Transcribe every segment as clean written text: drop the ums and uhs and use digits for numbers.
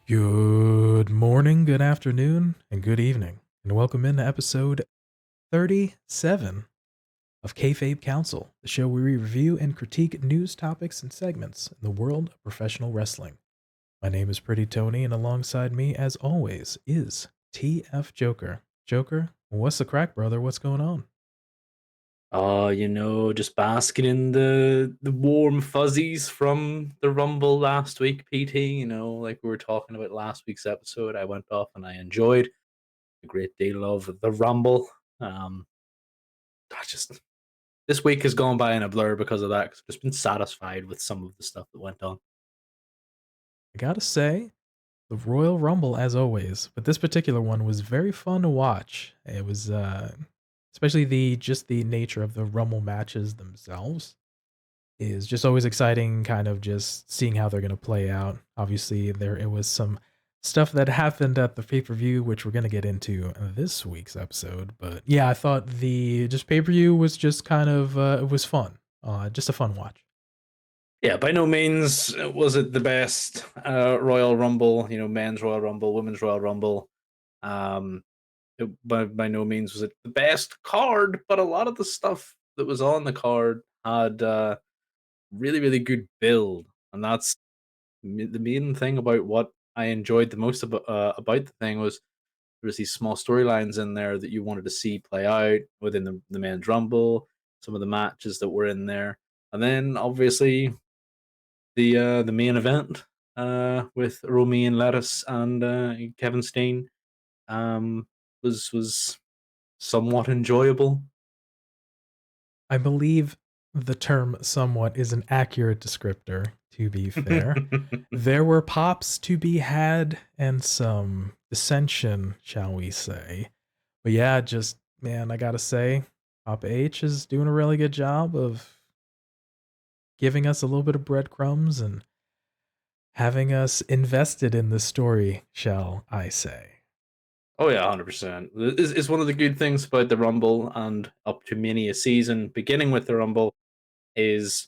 Good morning, good afternoon, and good evening, and welcome into episode 37 of Kayfabe Kouncil, the show where we review and critique news topics and segments in the world of professional wrestling. My name is Pretty Tony, and alongside me, as always, is TF Joker. Joker, what's the crack, brother? What's going on? Just basking in the warm fuzzies from the Rumble last week, PT. Like we were talking about last week's episode, I went off and I enjoyed a great deal of the Rumble. Um, I just This week has gone by in a blur because of that. Cause I've just been satisfied with some of the stuff that went on. I gotta say, the Royal Rumble, as always, but this particular one was very fun to watch. It was, especially the nature of the Rumble matches themselves is just always exciting, kind of just seeing how they're gonna play out. Obviously, it was some stuff that happened at the pay-per-view, which we're gonna get into in this week's episode. But yeah, I thought the just pay-per-view was just kind of it was fun. Just a fun watch. Yeah, by no means was it the best Royal Rumble. Men's Royal Rumble, Women's Royal Rumble. Um, by no means was it the best card, but a lot of the stuff that was on the card had really, really good build, and that's the main thing about what I enjoyed the most about the thing was there was these small storylines in there that you wanted to see play out within the men's rumble, some of the matches that were in there, and then obviously the main event with Romain Lettuce and Kevin Steen um, was somewhat enjoyable. I believe the term somewhat is an accurate descriptor, to be fair. There were pops to be had and some dissension, shall we say. But yeah, just man, I gotta say, Papa H is doing a really good job of giving us a little bit of breadcrumbs and having us invested in the story, shall I say. Oh yeah, 100%. It's one of the good things about the Rumble and up to many a season, beginning with the Rumble, is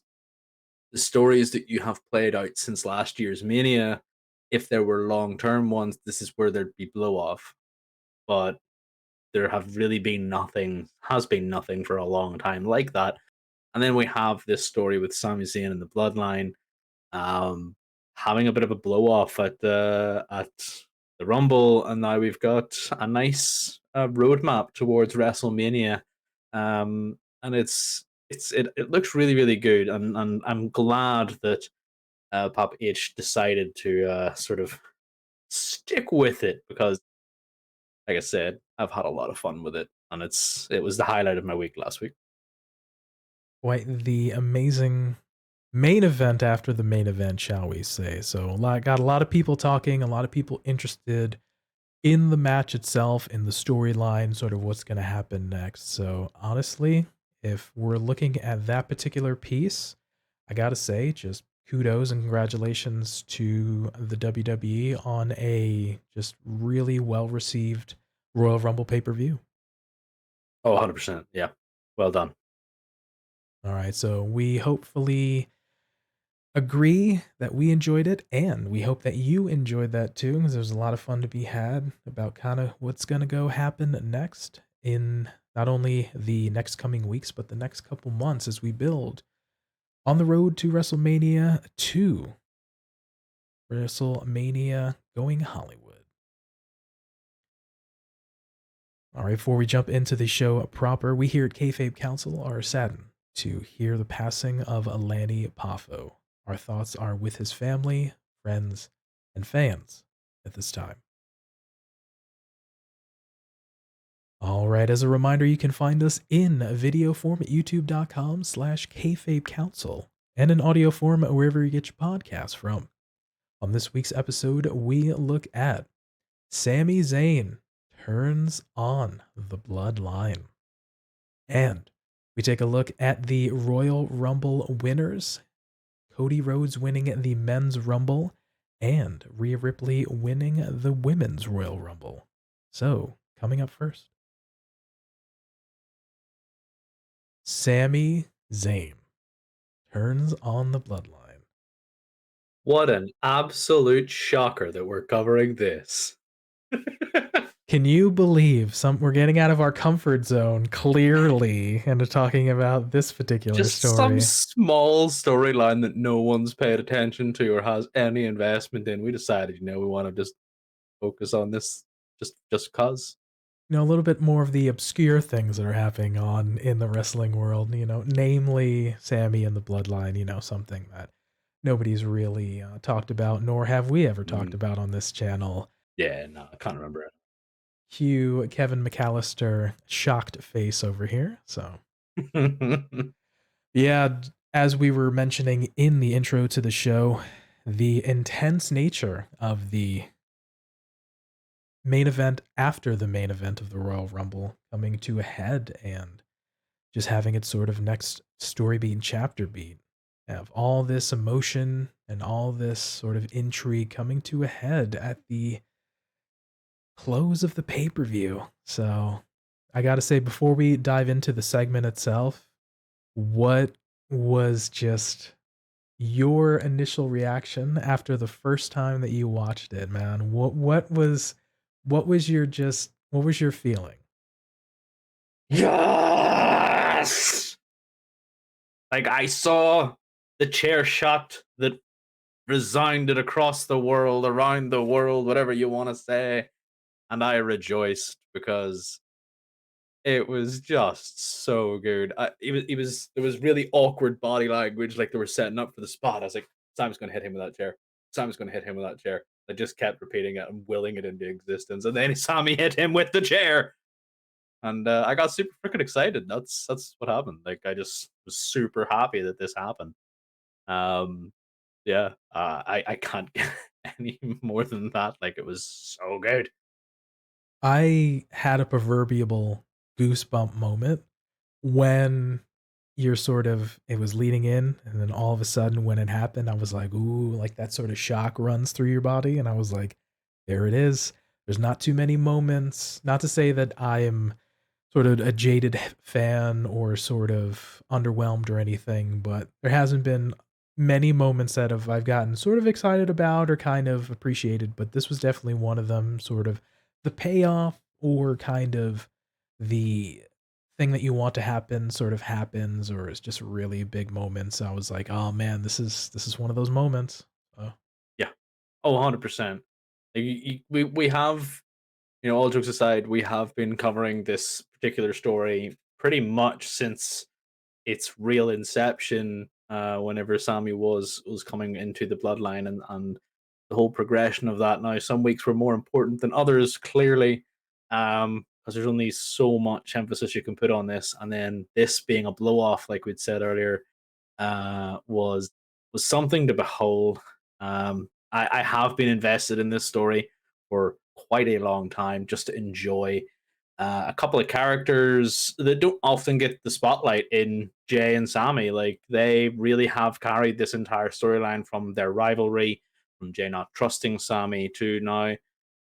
the stories that you have played out since last year's Mania. If there were long term ones, this is where there'd be blow off. But there have really been nothing, has been nothing for a long time like that. And then we have this story with Sami Zayn and the Bloodline, um, having a bit of a blow off at the Rumble, and now we've got a nice roadmap towards WrestleMania, and it looks really, really good, and I'm glad that Pop H decided to sort of stick with it because, like I said, I've had a lot of fun with it, and it was the highlight of my week last week. Quite the amazing main event after the main event, shall we say. So got a lot of people talking, a lot of people interested in the match itself, in the storyline, sort of what's going to happen next. So honestly, if we're looking at that particular piece, I got to say, just kudos and congratulations to the WWE on a just really well received Royal Rumble pay-per-view. Oh, 100%. Yeah. Well done. All right, so we hopefully agree that we enjoyed it, and we hope that you enjoyed that too, because there's a lot of fun to be had about kind of what's going to go happen next in not only the next coming weeks, but the next couple months as we build on the road to WrestleMania 2. WrestleMania going Hollywood. All right, before we jump into the show proper, we here at Kayfabe Council are saddened to hear the passing of Lanny Poffo. Our thoughts are with his family, friends, and fans at this time. All right, as a reminder, you can find us in video form at youtube.com/Kayfabe Council and in audio form wherever you get your podcasts from. On this week's episode, we look at Sami Zayn turns on the Bloodline. And we take a look at the Royal Rumble winners. Cody Rhodes winning the Men's Rumble and Rhea Ripley winning the Women's Royal Rumble. So, coming up first, Sami Zayn turns on the Bloodline. What an absolute shocker that we're covering this. Can you believe we're getting out of our comfort zone clearly into talking about this particular Just some story? small storyline that no one's paid attention to or has any investment in. We decided, we want to just focus on this just cause. A little bit more of the obscure things that are happening on in the wrestling world, namely Sammy and the Bloodline, something that nobody's really talked about, nor have we ever talked Mm, about on this channel. yeah, no, I can't remember Cue Kevin McAllister shocked face over here. So, it. yeah, as we were mentioning in the intro to the show, the intense nature of the main event after the main event of the Royal Rumble coming to a head and just having its sort of next story beat and chapter beat of all this emotion and all this sort of intrigue coming to a head at the close of the pay-per-view. So I gotta say, before we dive into the segment itself, what was just your initial reaction after the first time that you watched it, man? What was your feeling? Yes! Like I saw the chair shot that resounded across the world, around the world, whatever you want to say, and I rejoiced because it was just so good. It was there was really awkward body language, like they were setting up for the spot. I was like, Sam's gonna hit him with that chair. Sam's gonna hit him with that chair. I just kept repeating it and willing it into existence, and then Sammy hit him with the chair, and I got super freaking excited. That's what happened. Like I just was super happy that this happened. Um, yeah, I can't get any more than that. Like it was so good. I had a proverbial goosebump moment when it was leading in, and then all of a sudden when it happened, I was like, "Ooh," like that sort of shock runs through your body, and I was like, "There it is." There's not too many moments. Not to say that I am sort of a jaded fan or sort of underwhelmed or anything, but there hasn't been many moments that I've gotten sort of excited about or kind of appreciated, but this was definitely one of them, sort of the payoff or kind of the thing that you want to happen sort of happens or it's just really big moments. I was like, "Oh man, this is one of those moments." Yeah. Oh, 100%. We have, all jokes aside, we have been covering this particular story pretty much since its real inception, whenever Sammy was coming into the bloodline and the whole progression of that. Now, some weeks were more important than others, clearly, because there's only so much emphasis you can put on this, and then this being a blow off, like we'd said earlier, was something to behold. I have been invested in this story for quite a long time, just to enjoy a couple of characters that don't often get the spotlight in Jay and Sammy. Like they really have carried this entire storyline from their rivalry, from Jay not trusting Sammy to now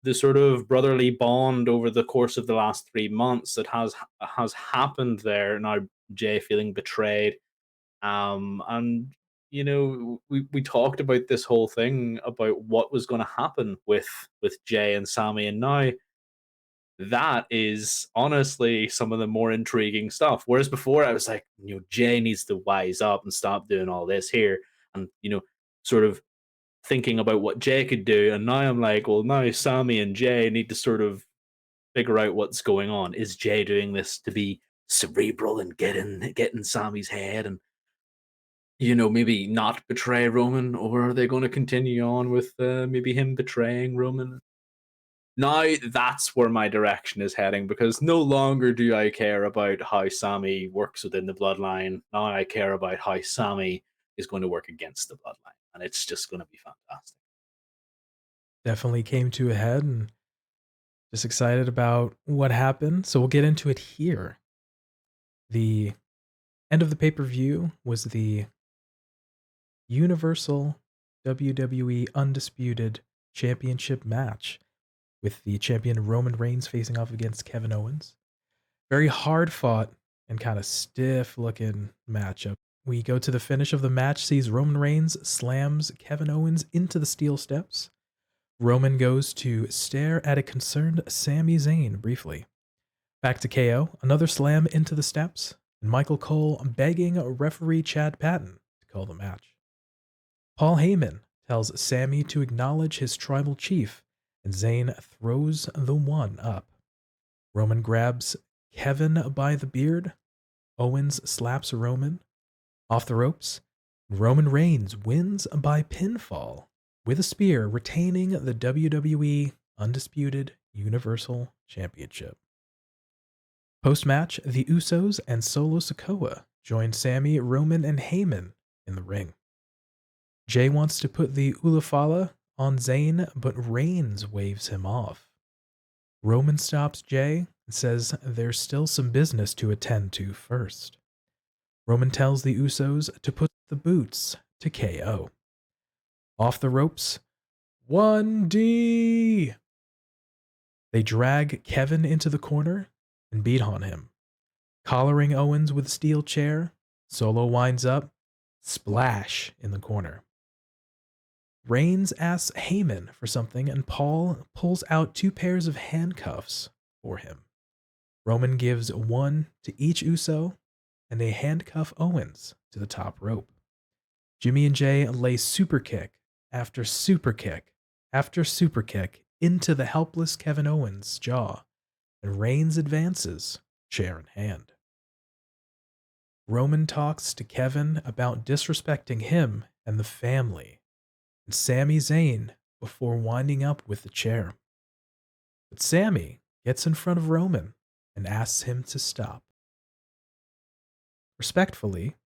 the sort of brotherly bond over the course of the last 3 months that has happened there. Now Jay feeling betrayed, and we talked about this whole thing about what was going to happen with Jay and Sammy, and now that is honestly some of the more intriguing stuff. Whereas before, I was like, Jay needs to wise up and stop doing all this here, and sort of thinking about what Jay could do. And now I'm like, well, now Sammy and Jay need to sort of figure out what's going on. Is Jay doing this to be cerebral and get in Sammy's head and maybe not betray Roman, or are they going to continue on with maybe him betraying Roman? Now that's where my direction is heading because no longer do I care about how Sammy works within the bloodline. Now I care about how Sammy is going to work against the bloodline, and it's just going to be fantastic. Definitely came to a head and just excited about what happened. So we'll get into it here. The end of the pay-per-view was the Universal WWE Undisputed Championship match with the champion Roman Reigns facing off against Kevin Owens. Very hard fought and kind of stiff looking matchup. We go to the finish of the match, sees Roman Reigns slams Kevin Owens into the steel steps. Roman goes to stare at a concerned Sami Zayn briefly. Back to KO, another slam into the steps, and Michael Cole begging referee Chad Patton to call the match. Paul Heyman tells Sami to acknowledge his tribal chief, and Zayn throws the one up. Roman grabs Kevin by the beard. Owens slaps Roman off the ropes. Roman Reigns wins by pinfall with a spear, retaining the WWE Undisputed Universal Championship. Post-match, the Usos and Solo Sikoa join Sami, Roman, and Heyman in the ring. Jey wants to put the Ulafala on Zayn, but Reigns waves him off. Roman stops Jey and says there's still some business to attend to first. Roman tells the Usos to put the boots to KO. Off the ropes, 1D! They drag Kevin into the corner and beat on him. Collaring Owens with a steel chair, Solo winds up, splash in the corner. Reigns asks Heyman for something, and Paul pulls out 2 pairs of handcuffs for him. Roman gives one to each Uso, and they handcuff Owens to the top rope. Jimmy and Jey lay super kick after super kick after super kick into the helpless Kevin Owens' jaw, and Reigns advances, chair in hand. Roman talks to Kevin about disrespecting him and the family, and Sami Zayn before winding up with the chair. But Sami gets in front of Roman and asks him to stop. Respectfully,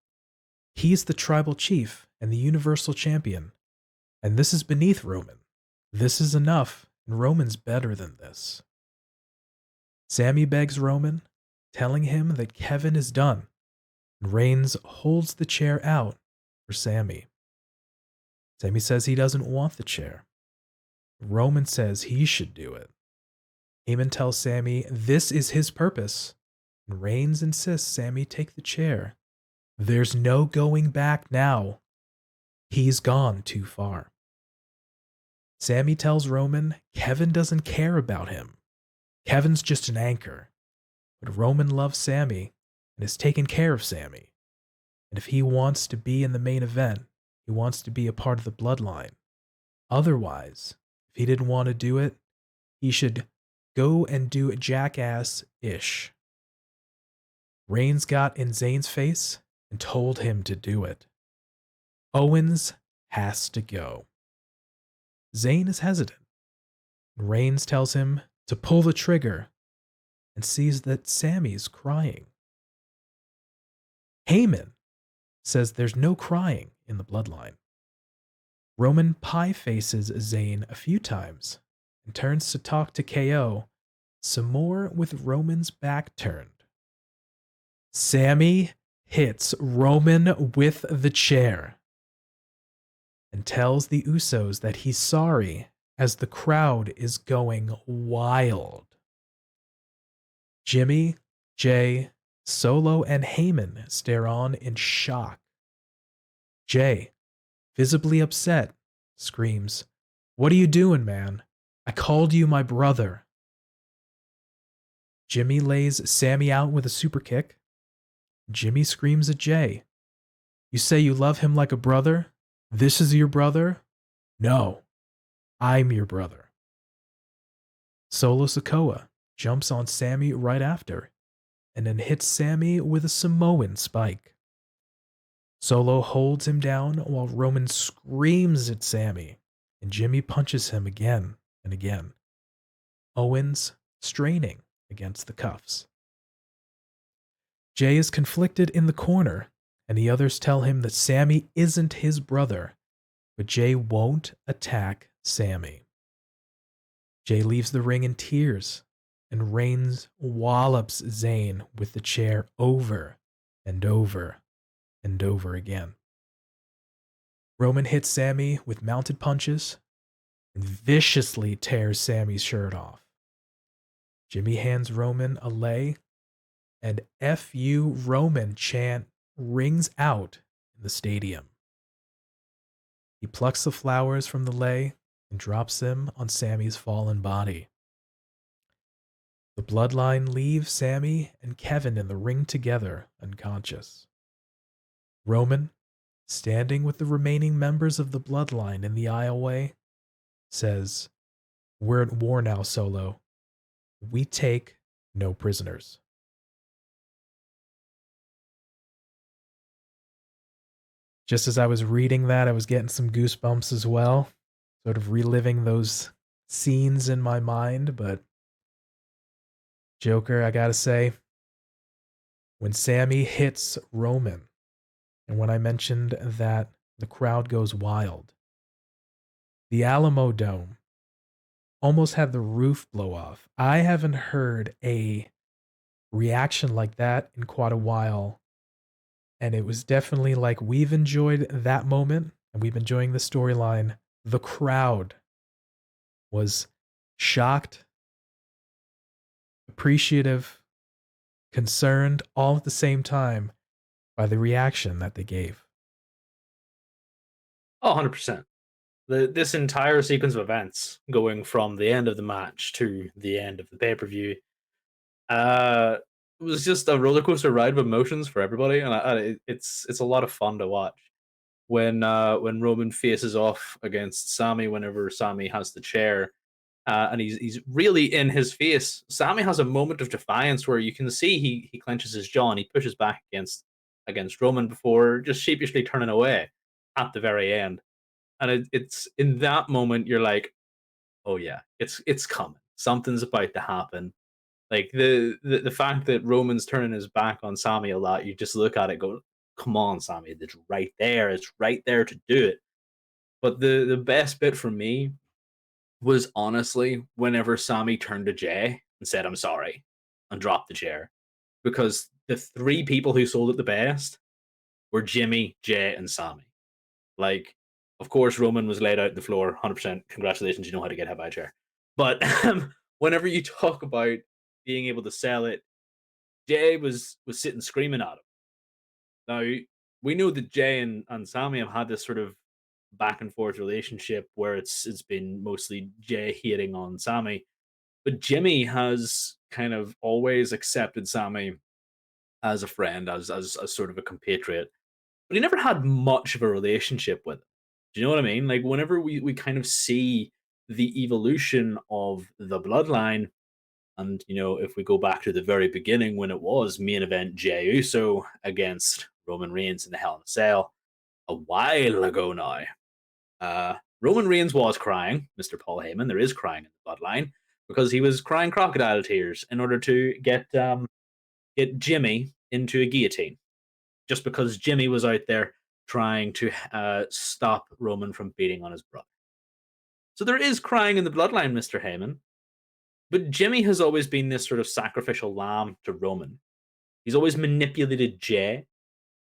he's the tribal chief and the Universal Champion, and this is beneath Roman. This is enough, and Roman's better than this. Sami begs Roman, telling him that Kevin is done, and Reigns holds the chair out for Sami. Sami says he doesn't want the chair. Roman says he should do it. Heyman tells Sami this is his purpose, and Reigns insists Sami take the chair. There's no going back now. He's gone too far. Sami tells Roman Kevin doesn't care about him. Kevin's just an anchor. But Roman loves Sami and has taken care of Sami. And if he wants to be in the main event, he wants to be a part of the Bloodline. Otherwise, if he didn't want to do it, he should go and do jackass-ish. Reigns got in Zayn's face and told him to do it. Owens has to go. Zayn is hesitant. Reigns tells him to pull the trigger and sees that Sami's crying. Heyman says there's no crying in the Bloodline. Roman pie faces Zayn a few times and turns to talk to KO, some more with Roman's back turned. Sami hits Roman with the chair and tells the Usos that he's sorry as the crowd is going wild. Jimmy, Jey, Solo, and Heyman stare on in shock. Jey, visibly upset, screams, "What are you doing, man? I called you my brother." Jimmy lays Sami out with a super kick. Jimmy screams at Jey, "You say you love him like a brother? This is your brother? No, I'm your brother." Solo Sikoa jumps on Sami right after, and then hits Sami with a Samoan spike. Solo holds him down while Roman screams at Sami, and Jimmy punches him again and again. Owens straining against the cuffs. Jey is conflicted in the corner, and the others tell him that Sami isn't his brother, but Jey won't attack Sami. Jey leaves the ring in tears, and Reigns wallops Zayn with the chair over and over and over again. Roman hits Sami with mounted punches and viciously tears Sami's shirt off. Jimmy hands Roman a lei, and "F you Roman" chant rings out in the stadium. He plucks the flowers from the lei and drops them on Sami's fallen body. The Bloodline leave Sami and Kevin in the ring together, unconscious. Roman, standing with the remaining members of the Bloodline in the aisleway, says, "We're at war now, Solo. We take no prisoners." Just as I was reading that, I was getting some goosebumps as well, sort of reliving those scenes in my mind. But Joker, I gotta say, when Sami hits Roman, and when I mentioned that the crowd goes wild, the Alamo Dome almost had the roof blow off. I haven't heard a reaction like that in quite a while. And it was definitely like we've enjoyed that moment and we've been enjoying the storyline. The crowd was shocked, appreciative, concerned, all at the same time by the reaction that they gave. Oh, 100%. This entire sequence of events, going from the end of the match to the end of the pay per view, it was just a roller coaster ride of emotions for everybody, and it's a lot of fun to watch. When Roman faces off against Sami, whenever Sami has the chair, and he's really in his face. Sami has a moment of defiance where you can see he clenches his jaw and he pushes back against Roman before just sheepishly turning away at the very end. And it's in that moment you're like, oh yeah, it's coming. Something's about to happen. Like the fact that Roman's turning his back on Sami a lot, you just look at it, go, come on, Sami, it's right there. It's right there to do it. But the best bit for me was honestly whenever Sami turned to Jey and said, I'm sorry, and dropped the chair. Because the three people who sold it the best were Jimmy, Jey, and Sami. Like, of course, Roman was laid out on the floor, 100%. Congratulations, you know how to get hit by a chair. But whenever you talk about being able to sell it, Jey was sitting screaming at him. Now, we know that Jey and Sami have had this sort of back and forth relationship where it's been mostly Jey hating on Sami, but Jimmy has kind of always accepted Sami as a friend, as sort of a compatriot, but he never had much of a relationship with him. Do you know what I mean? Like whenever we kind of see the evolution of the bloodline, and if we go back to the very beginning when it was main event Jey Uso against Roman Reigns in the Hell in a Cell a while ago now, Roman Reigns was crying, Mr. Paul Heyman. There is crying in the bloodline because he was crying crocodile tears in order to get Jimmy into a guillotine, just because Jimmy was out there trying to stop Roman from beating on his brother. So there is crying in the bloodline, Mr. Heyman. But Jimmy has always been this sort of sacrificial lamb to Roman. He's always manipulated Jey,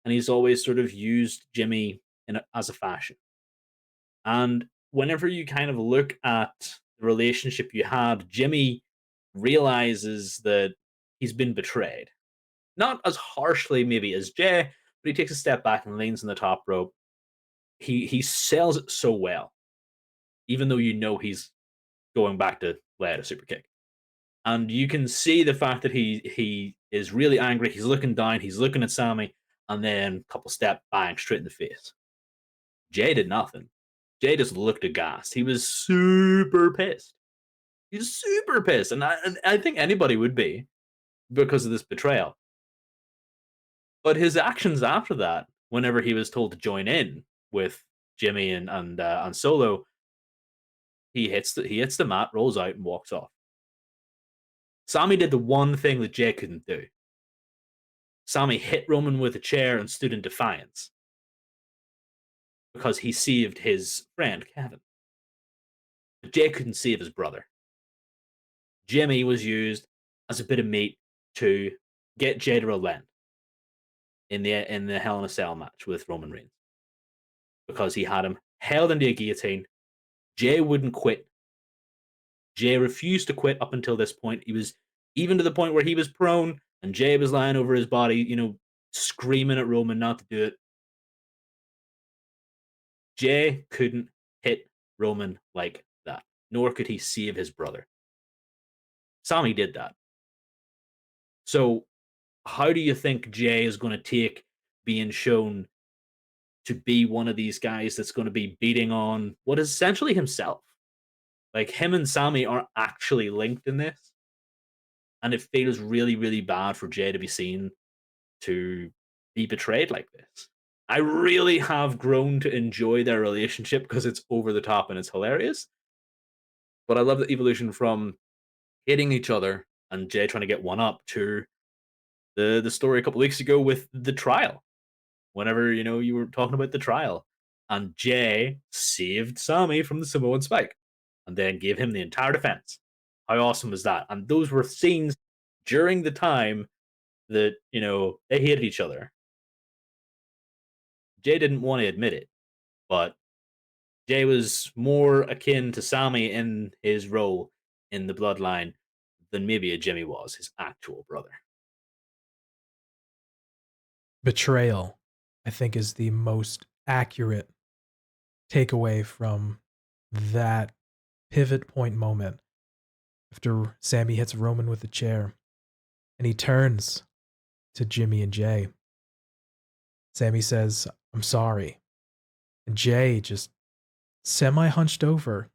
and he's always sort of used Jimmy as a fashion. And whenever you kind of look at the relationship you had, Jimmy realizes that he's been betrayed. Not as harshly, maybe, as Jey, but he takes a step back and leans on the top rope. He sells it so well, even though he's going back to lay out a super kick. And you can see the fact that he is really angry. He's looking down, he's looking at Sami, and then a couple step bang straight in the face. Jey did nothing. Jey just looked aghast. He was super pissed. He's super pissed, and I think anybody would be because of this betrayal. But his actions after that, whenever he was told to join in with Jimmy and Solo, he hits the mat, rolls out, and walks off. Sami did the one thing that Jey couldn't do. Sami hit Roman with a chair and stood in defiance because he saved his friend Kevin. But Jey couldn't save his brother. Jimmy was used as a bit of meat to get Jey to relent in the Hell in a Cell match with Roman Reigns because he had him held into a guillotine. Jey wouldn't quit. Jey refused to quit up until this point. He was even to the point where he was prone And Jey was lying over his body, screaming at Roman not to do it. Jey couldn't hit Roman like that, nor could he save his brother. Sami did that. So, how do you think Jey is going to take being shown to be one of these guys that's going to be beating on what is essentially himself? Like, him and Sami are actually linked in this. And it feels really, really bad for Jey to be seen to be betrayed like this. I really have grown to enjoy their relationship because it's over the top and it's hilarious. But I love the evolution from hitting each other and Jey trying to get one up to the story a couple weeks ago with the trial. Whenever you were talking about the trial, and Jey saved Sami from the Samoan spike, and then gave him the entire defense. How awesome was that? And those were scenes during the time that they hated each other. Jey didn't want to admit it, but Jey was more akin to Sami in his role in the Bloodline than maybe a Jimmy was, his actual brother. Betrayal, I think, is the most accurate takeaway from that pivot point moment after Sami hits Roman with the chair and he turns to Jimmy and Jey. Sami says, "I'm sorry." And Jey just semi hunched over,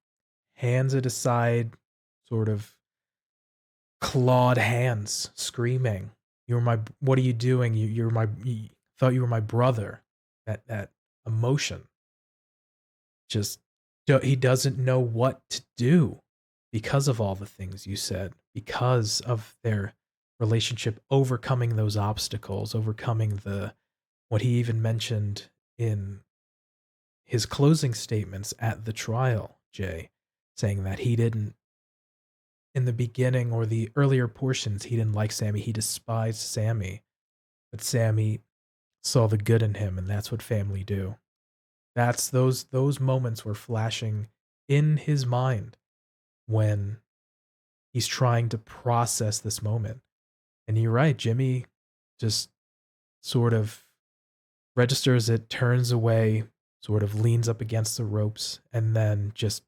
hands at his side, sort of clawed hands, screaming, "You're my, what are you doing? You're my, you thought you were my brother." That emotion. Just, he doesn't know what to do because of all the things you said, because of their relationship overcoming those obstacles, overcoming the, what he even mentioned in his closing statements at the trial, Jey, saying that he didn't, in the beginning or the earlier portions, he didn't like Sami, he despised Sami, but Sami saw the good in him, and that's what family do. That's those moments were flashing in his mind when he's trying to process this moment. And you're right, Jimmy just sort of registers it, turns away, sort of leans up against the ropes, and then just,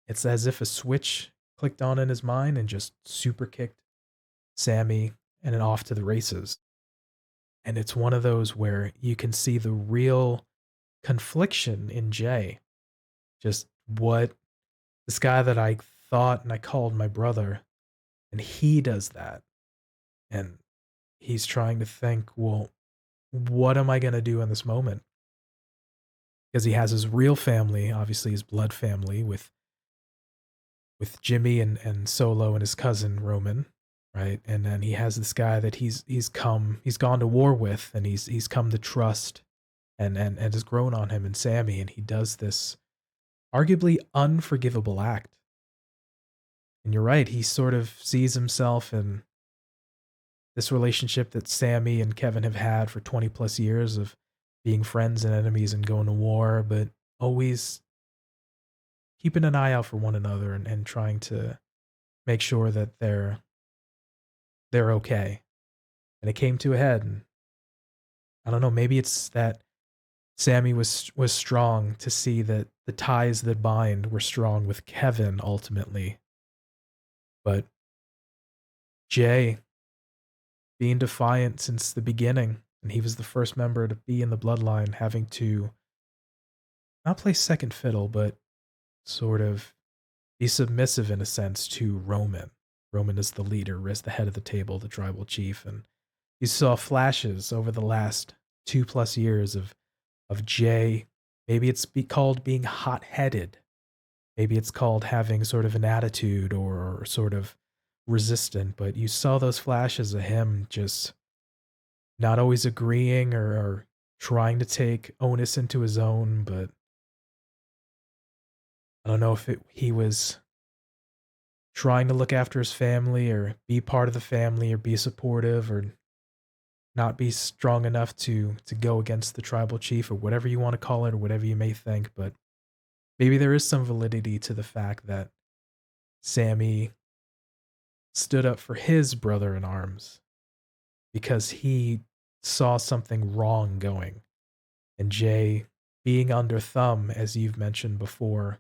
it's as if a switch clicked on in his mind and just super kicked Sami and then off to the races. And it's one of those where you can see the real confliction in Jey. Just what this guy that I thought and I called my brother, and he does that. And he's trying to think, well, what am I going to do in this moment? Because he has his real family, obviously his blood family with Jimmy and Solo and his cousin Roman, right? And then he has this guy that he's gone to war with, and he's come to trust and has grown on him, and Sami, and he does this arguably unforgivable act. And you're right, he sort of sees himself in this relationship that Sami and Kevin have had for 20 plus years of being friends and enemies and going to war, but always keeping an eye out for one another and trying to make sure that they're okay. And it came to a head, and I don't know, maybe it's that Sami was strong to see that the ties that bind were strong with Kevin ultimately. But Jey being defiant since the beginning, and he was the first member to be in the bloodline, having to not play second fiddle, but sort of be submissive in a sense to Roman. Roman is the leader, is the head of the table, the tribal chief, and you saw flashes over the last 2+ years of Jey. Maybe it's called being hot headed. Maybe it's called having sort of an attitude or sort of resistant. But you saw those flashes of him just not always agreeing or trying to take onus into his own. But I don't know if he was trying to look after his family or be part of the family or be supportive or not be strong enough to go against the tribal chief or whatever you want to call it or whatever you may think. But maybe there is some validity to the fact that Sami stood up for his brother in arms because he saw something wrong going. And Jay, being under thumb, as you've mentioned before,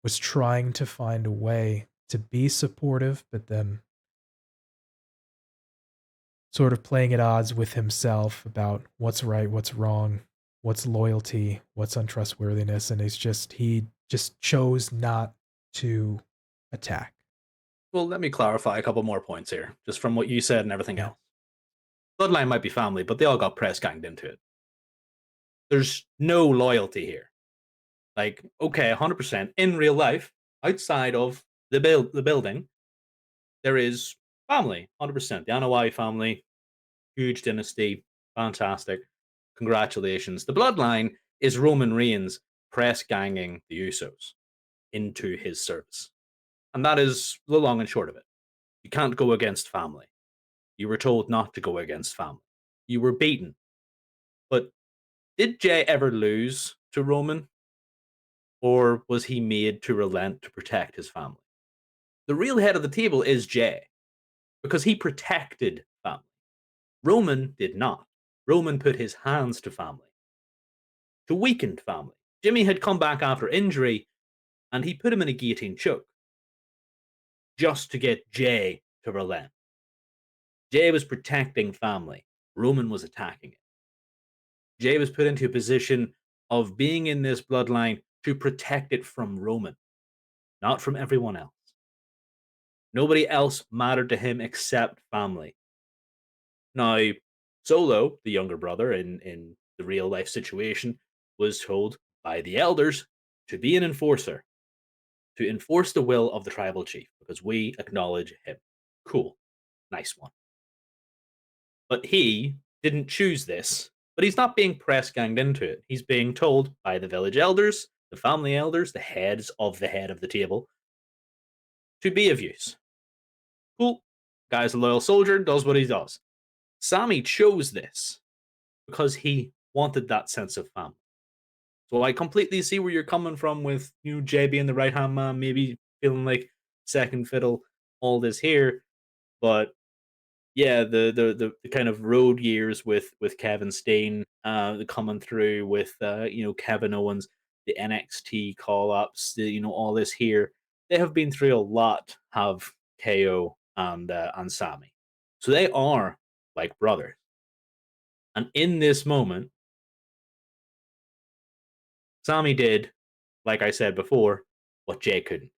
was trying to find a way to be supportive, but then sort of playing at odds with himself about what's right, what's wrong, what's loyalty, what's untrustworthiness, and he just chose not to attack. Well, let me clarify a couple more points here, just from what you said and everything Yeah. else. Bloodline might be family, but they all got press ganged into it. There's no loyalty here. Like, okay, 100% in real life, outside of the building, there is family, 100%. The Anoa'i family, huge dynasty, fantastic. Congratulations. The Bloodline is Roman Reigns press ganging the Usos into his service. And that is the long and short of it. You can't go against family. You were told not to go against family. You were beaten. But did Jey ever lose to Roman? Or was he made to relent to protect his family? The real head of the table is Jey because he protected family. Roman did not. Roman put his hands to family, to weaken family. Jimmy had come back after injury and he put him in a guillotine choke just to get Jey to relent. Jey was protecting family. Roman was attacking it. Jey was put into a position of being in this bloodline to protect it from Roman, not from everyone else. Nobody else mattered to him except family. Now, Solo, the younger brother in the real life situation, was told by the elders to be an enforcer, to enforce the will of the tribal chief, because we acknowledge him. Cool. Nice one. But he didn't choose this. But he's not being press ganged into it. He's being told by the village elders, the family elders, the heads of the head of the table, to be of use. Cool. Guy's a loyal soldier, does what he does. Sami chose this because he wanted that sense of family. So I completely see where you're coming from with Jay being the right hand man, maybe feeling like second fiddle, all this here. But yeah, the kind of road years with Kevin Steen, coming through with Kevin Owens, the NXT call ups, all this here. They have been through a lot. Have KO and Sami, so they are like brothers. And in this moment, Sami did, like I said before, what Jay couldn't.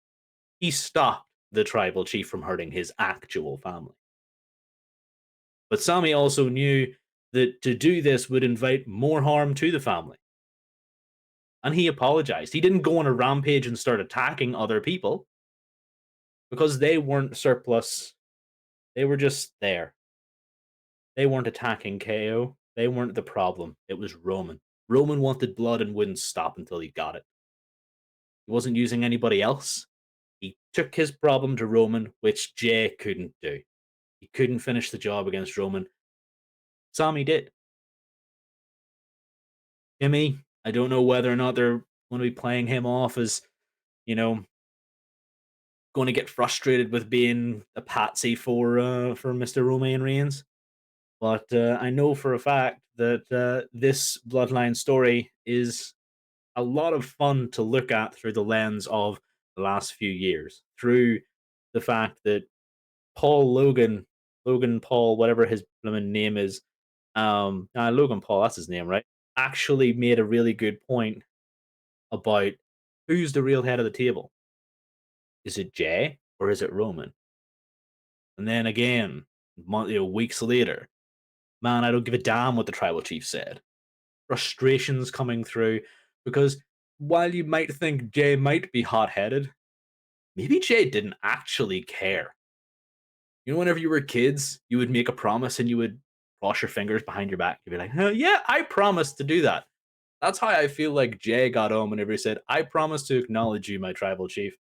He stopped the tribal chief from hurting his actual family. But Sami also knew that to do this would invite more harm to the family. And he apologized. He didn't go on a rampage and start attacking other people because they weren't surplus. They were just there. They weren't attacking KO. They weren't the problem. It was Roman. Roman wanted blood and wouldn't stop until he got it. He wasn't using anybody else. He took his problem to Roman, which Jay couldn't do. He couldn't finish the job against Roman. Sami did. Jimmy, I don't know whether or not they're going to be playing him off as, you know, going to get frustrated with being a patsy for Mr. Romain Reigns. But I know for a fact that this Bloodline story is a lot of fun to look at through the lens of the last few years, through the fact that Logan Paul, whatever his name is, Logan Paul, that's his name, right? Actually made a really good point about who's the real head of the table. Is it Jay or is it Roman? And then again, weeks later, man, I don't give a damn what the tribal chief said. Frustrations coming through because while you might think Jay might be hot headed, maybe Jay didn't actually care. Whenever you were kids, you would make a promise and you would cross your fingers behind your back. You'd be like, yeah, I promised to do that. That's how I feel like Jay got home whenever he said, I promise to acknowledge you, my tribal chief,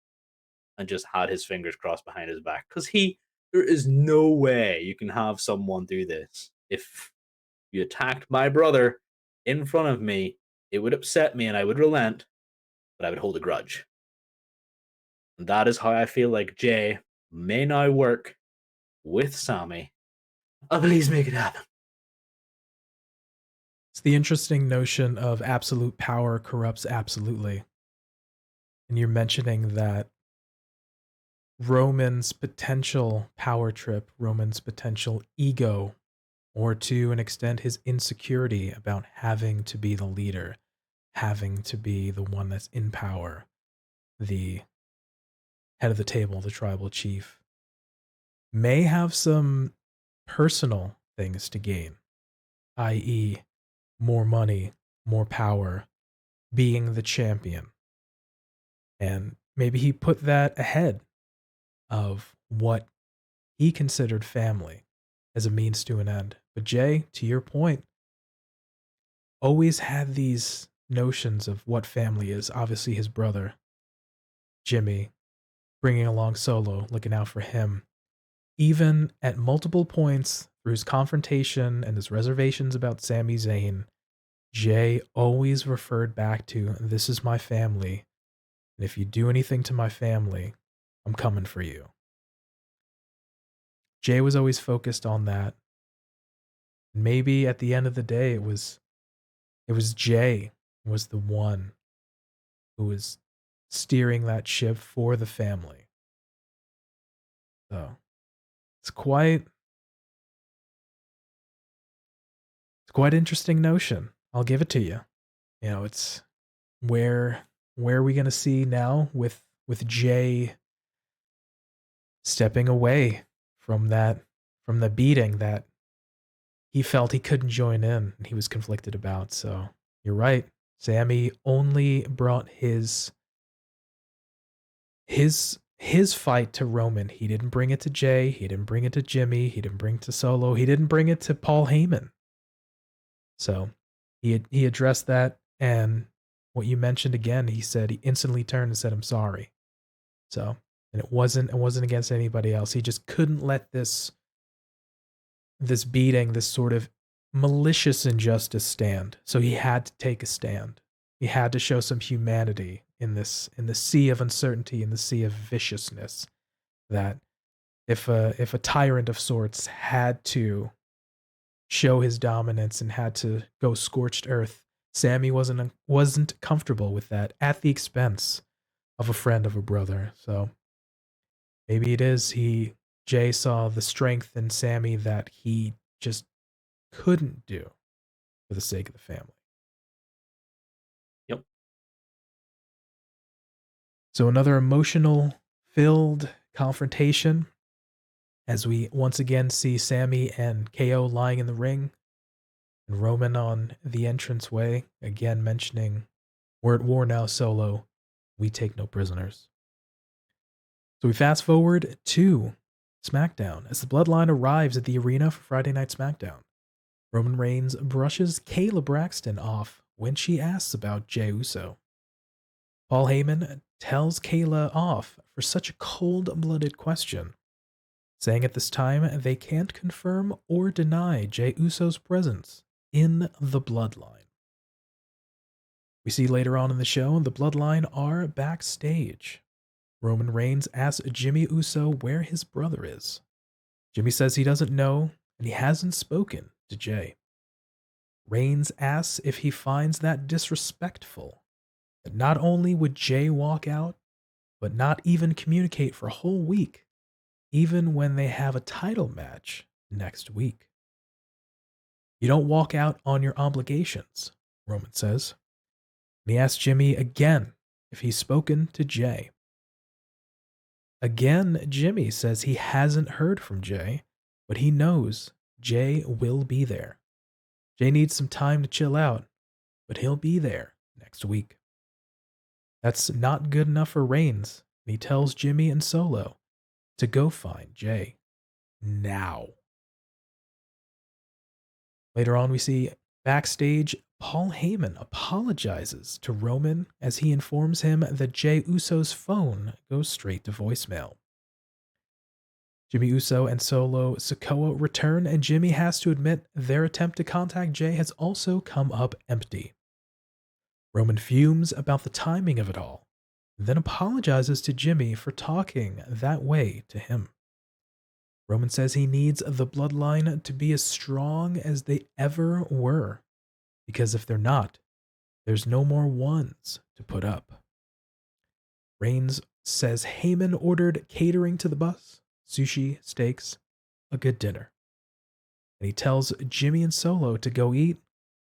and just had his fingers crossed behind his back. Because there is no way you can have someone do this. If you attacked my brother in front of me, it would upset me and I would relent, but I would hold a grudge. And that is how I feel like Jay may now work with Sami Oh, please make it happen. It's the interesting notion of absolute power corrupts absolutely. And you're mentioning that Roman's potential power trip, Roman's potential ego, or to an extent his insecurity about having to be the leader, having to be the one that's in power, the head of the table, the tribal chief, may have some personal things to gain, i.e., more money, more power, being the champion. And maybe he put that ahead of what he considered family as a means to an end. But Jay, to your point, always had these notions of what family is. Obviously, his brother, Jimmy, bringing along Solo, looking out for him. Even at multiple points through his confrontation and his reservations about Sami Zayn, Jay always referred back to, this is my family, and if you do anything to my family, I'm coming for you. Jay was always focused on that. Maybe at the end of the day, it was Jay was the one who was steering that ship for the family. So it's quite interesting notion. I'll give it to you. You know, it's where are we gonna see now with Jay stepping away from the beating that he felt he couldn't join in and he was conflicted about. So you're right. Sammy only brought his fight to Roman. He didn't bring it to Jay. He didn't bring it to Jimmy. He didn't bring it to Solo. He didn't bring it to Paul Heyman. So he addressed that, and what you mentioned again, he said he instantly turned and said, "I'm sorry." So, and it wasn't against anybody else. He just couldn't let this beating, this sort of malicious injustice stand. So he had to take a stand. He had to show some humanity in the sea of uncertainty, in the sea of viciousness. That if a tyrant of sorts had to show his dominance and had to go scorched earth, Sammy wasn't comfortable with that at the expense of a friend, of a brother. So maybe it is Jay saw the strength in Sammy that he just couldn't do for the sake of the family. Yep. So another emotional filled confrontation as we once again see Sammy and KO lying in the ring and Roman on the entranceway, again mentioning, "We're at war now, Solo. We take no prisoners." So we fast forward to SmackDown as the Bloodline arrives at the arena for Friday Night Smackdown. Roman Reigns brushes Kayla Braxton off when she asks about Jey Uso. Paul Heyman tells Kayla off for such a cold-blooded question, saying at this time they can't confirm or deny Jey Uso's presence in the Bloodline. We see later on in the show the Bloodline are backstage. Roman Reigns asks Jimmy Uso where his brother is. Jimmy says he doesn't know and he hasn't spoken to Jey. Reigns asks if he finds that disrespectful, that not only would Jey walk out, but not even communicate for a whole week, even when they have a title match next week. "You don't walk out on your obligations," Roman says. And he asks Jimmy again if he's spoken to Jey. Again, Jimmy says he hasn't heard from Jey, but he knows Jey will be there. Jey needs some time to chill out, but he'll be there next week. That's not good enough for Reigns, and he tells Jimmy and Solo to go find Jey now. Later on, we see backstage, Paul Heyman apologizes to Roman as he informs him that Jey Uso's phone goes straight to voicemail. Jimmy Uso and Solo Sikoa return, and Jimmy has to admit their attempt to contact Jey has also come up empty. Roman fumes about the timing of it all, then apologizes to Jimmy for talking that way to him. Roman says he needs the Bloodline to be as strong as they ever were, because if they're not, there's no more ones to put up. Reigns says Heyman ordered catering to the bus, sushi, steaks, a good dinner. And he tells Jimmy and Solo to go eat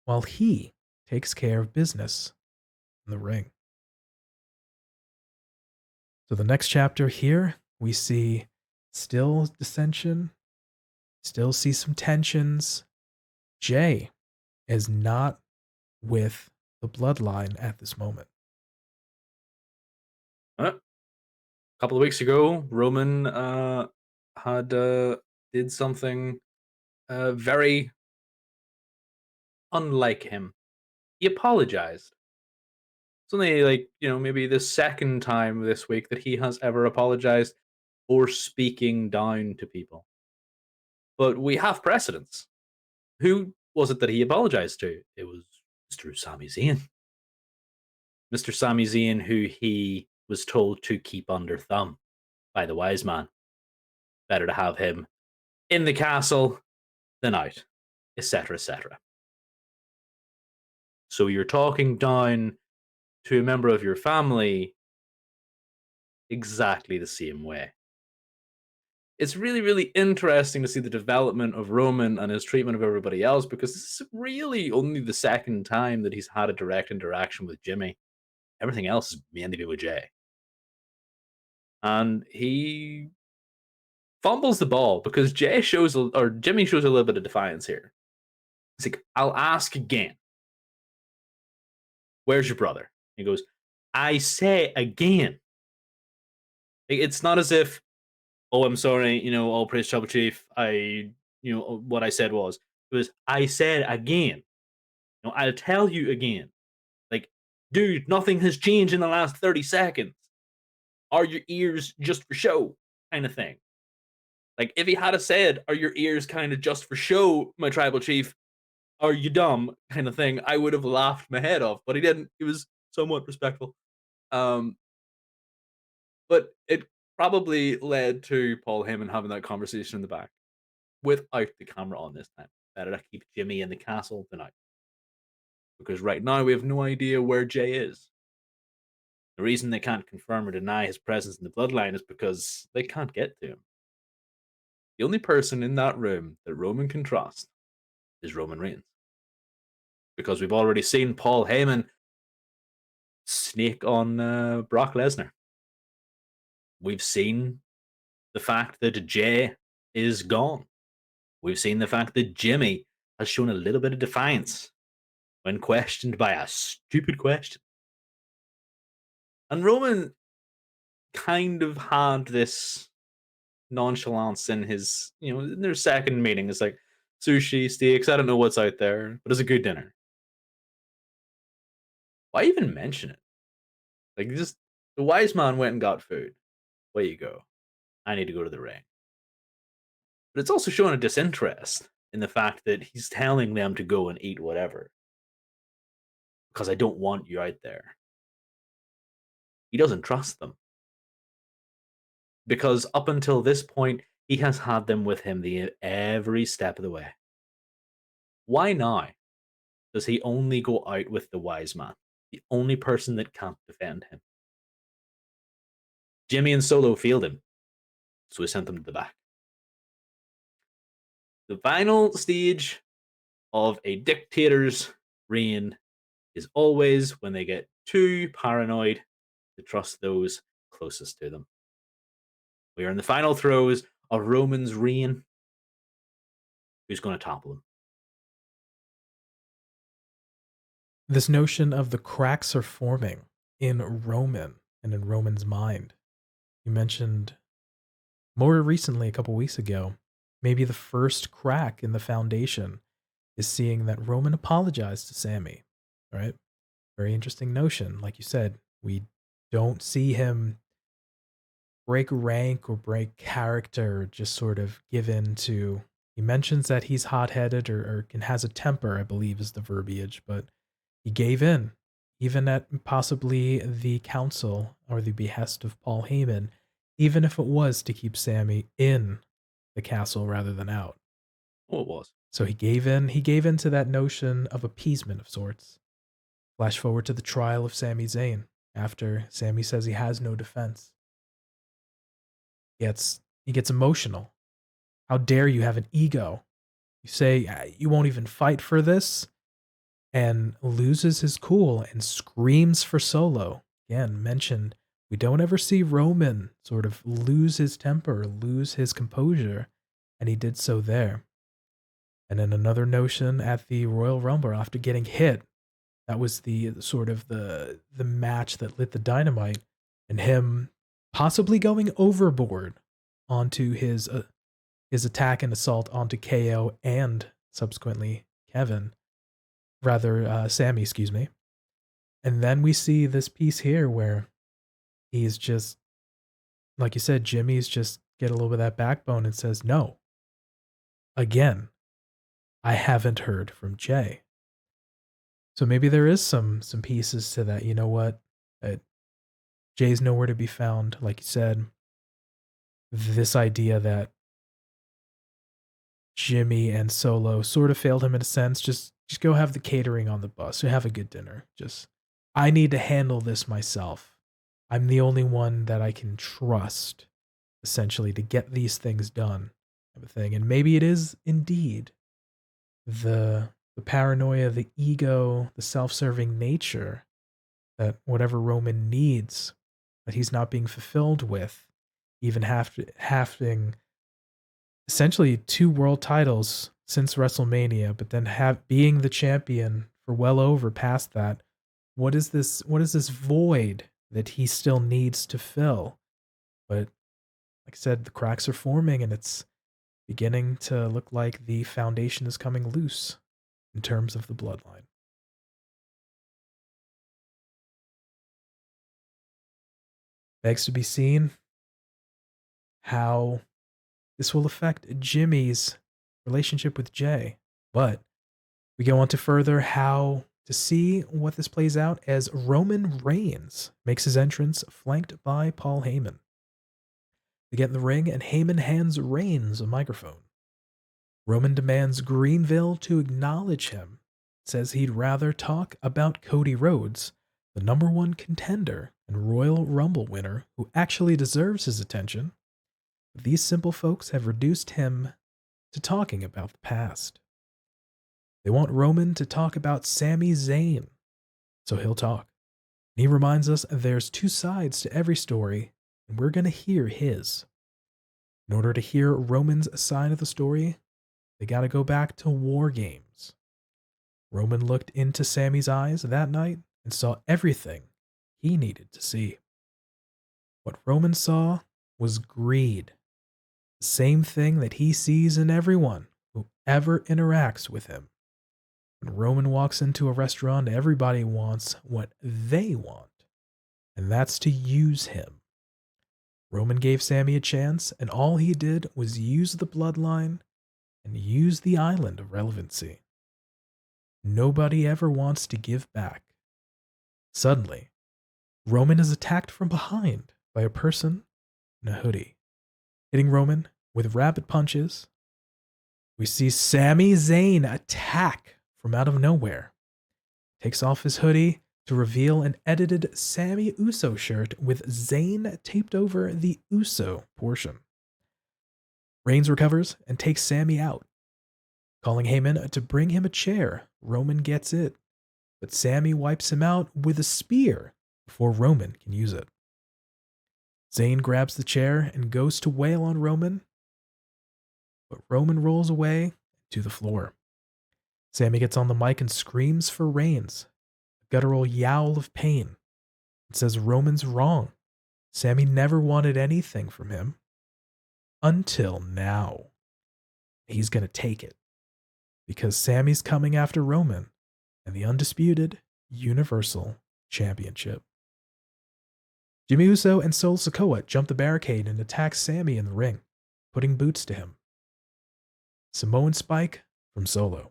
while he takes care of business in the ring. So the next chapter here, we see still dissension, still see some tensions. Jey is not with the Bloodline at this moment. A couple of weeks ago, Roman had did something very unlike him. He apologized. It's only maybe the second time this week that he has ever apologized for speaking down to people. But we have precedents. Who was it that he apologized to? It was Mr. Sami Zayn. Mr. Sami Zayn, who he was told to keep under thumb by the wise man. Better to have him in the castle than out, etc., etc. So you're talking down to a member of your family exactly the same way. It's really, really interesting to see the development of Roman and his treatment of everybody else, because this is really only the second time that he's had a direct interaction with Jimmy. Everything else is mainly been with Jey. And he fumbles the ball because Jimmy shows a little bit of defiance here. He's like, I'll ask again. Where's your brother? He goes, I say again. It's not as if, oh, I'm sorry, all praise Trouble Chief. What I said was, it was, I said again. I'll tell you again. Like, dude, nothing has changed in the last 30 seconds. Are your ears just for show? Kind of thing. Like, if he had said, are your ears kind of just for show, my tribal chief? Are you dumb? Kind of thing. I would have laughed my head off, but he didn't. He was somewhat respectful. But it probably led to Paul Heyman having that conversation in the back without the camera on this time. Better to keep Jimmy in the castle tonight. Because right now we have no idea where Jey is. The reason they can't confirm or deny his presence in the bloodline is because they can't get to him. The only person in that room that Roman can trust is Roman Reigns. Because we've already seen Paul Heyman snake on Brock Lesnar. We've seen the fact that Jey is gone. We've seen the fact that Jimmy has shown a little bit of defiance when questioned by a stupid question. And Roman kind of had this nonchalance in his, in their second meeting. It's like, sushi, steaks, I don't know what's out there, but it's a good dinner. Why even mention it? Like, just the wise man went and got food. Way you go. I need to go to the ring. But it's also showing a disinterest in the fact that he's telling them to go and eat whatever. Because I don't want you out there. He doesn't trust them. Because up until this point, he has had them with him every step of the way. Why now does he only go out with the wise man? The only person that can't defend him. Jimmy and Solo failed him, so he sent them to the back. The final stage of a dictator's reign is always when they get too paranoid to trust those closest to them. We are in the final throes of Roman's reign. Who's going to topple him? This notion of the cracks are forming in Roman and in Roman's mind. You mentioned more recently, a couple weeks ago, maybe the first crack in the foundation is seeing that Roman apologized to Sami, right? Very interesting notion. Like you said, we don't see him break rank or break character, just sort of give in to. He mentions that he's hot-headed or has a temper, I believe is the verbiage, but he gave in, even at possibly the council or the behest of Paul Heyman, even if it was to keep Sami in the castle rather than out. Oh, it was. So he gave in to that notion of appeasement of sorts. Flash forward to the trial of Sami Zayn after Sami says he has no defense. He gets emotional. How dare you have an ego? You say you won't even fight for this, and loses his cool and screams for Solo. Again, mentioned we don't ever see Roman sort of lose his temper, lose his composure, and he did so there. And then another notion at the Royal Rumble after getting hit, that was the sort of the match that lit the dynamite, and him possibly going overboard onto his attack and assault onto KO and subsequently Sami, excuse me. And then we see this piece here where he's just, like you said, Jimmy's just get a little bit of that backbone and says, no. Again, I haven't heard from Jey. So maybe there is some pieces to that. You know what? Jay's nowhere to be found, like you said. This idea that Jimmy and Solo sort of failed him in a sense. Just go have the catering on the bus. Have a good dinner. I need to handle this myself. I'm the only one that I can trust, essentially, to get these things done, type of thing. And maybe it is indeed the paranoia, the ego, the self-serving nature that whatever Roman needs that he's not being fulfilled with, even having essentially 2 world titles since WrestleMania, but then being the champion for well over past that. What is this void that he still needs to fill? But like I said, the cracks are forming and it's beginning to look like the foundation is coming loose in terms of the bloodline. Begs to be seen how this will affect Jimmy's relationship with Jey. But we go on to further how to see what this plays out as Roman Reigns makes his entrance flanked by Paul Heyman. They get in the ring and Heyman hands Reigns a microphone. Roman demands Greenville to acknowledge him, says he'd rather talk about Cody Rhodes, the #1 contender and Royal Rumble winner who actually deserves his attention. But these simple folks have reduced him to talking about the past. They want Roman to talk about Sami Zayn, so he'll talk. And he reminds us there's 2 sides to every story, and we're going to hear his. In order to hear Roman's side of the story, they got to go back to War Games. Roman looked into Sami's eyes that night and saw everything he needed to see. What Roman saw was greed, the same thing that he sees in everyone who ever interacts with him. When Roman walks into a restaurant, everybody wants what they want, and that's to use him. Roman gave Sami a chance, and all he did was use the bloodline and use the island of relevancy. Nobody ever wants to give back. Suddenly, Roman is attacked from behind by a person in a hoodie, hitting Roman with rapid punches. We see Sami Zayn attack from out of nowhere. Takes off his hoodie to reveal an edited Sami Uso shirt with Zayn taped over the Uso portion. Reigns recovers and takes Sami out. Calling Heyman to bring him a chair, Roman gets it, but Sami wipes him out with a spear before Roman can use it. Zayn grabs the chair and goes to wail on Roman, but Roman rolls away to the floor. Sami gets on the mic and screams for Reigns, a guttural yowl of pain, and says Roman's wrong. Sami never wanted anything from him. Until now. He's going to take it. Because Sami's coming after Roman and the Undisputed Universal Championship. Jimmy Uso and Sol Sikoa jump the barricade and attack Sami in the ring, putting boots to him. Samoan Spike from Solo.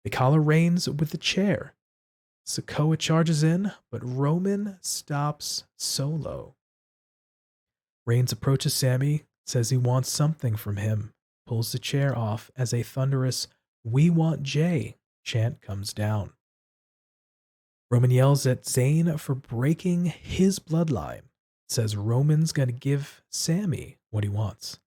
They collar Reigns with the chair. Sikoa charges in, but Roman stops Solo. Reigns approaches Sami says he wants something from him, pulls the chair off as a thunderous, "We want Jey" chant comes down. Roman yells at Zayn for breaking his bloodline, says Roman's gonna give Sami what he wants.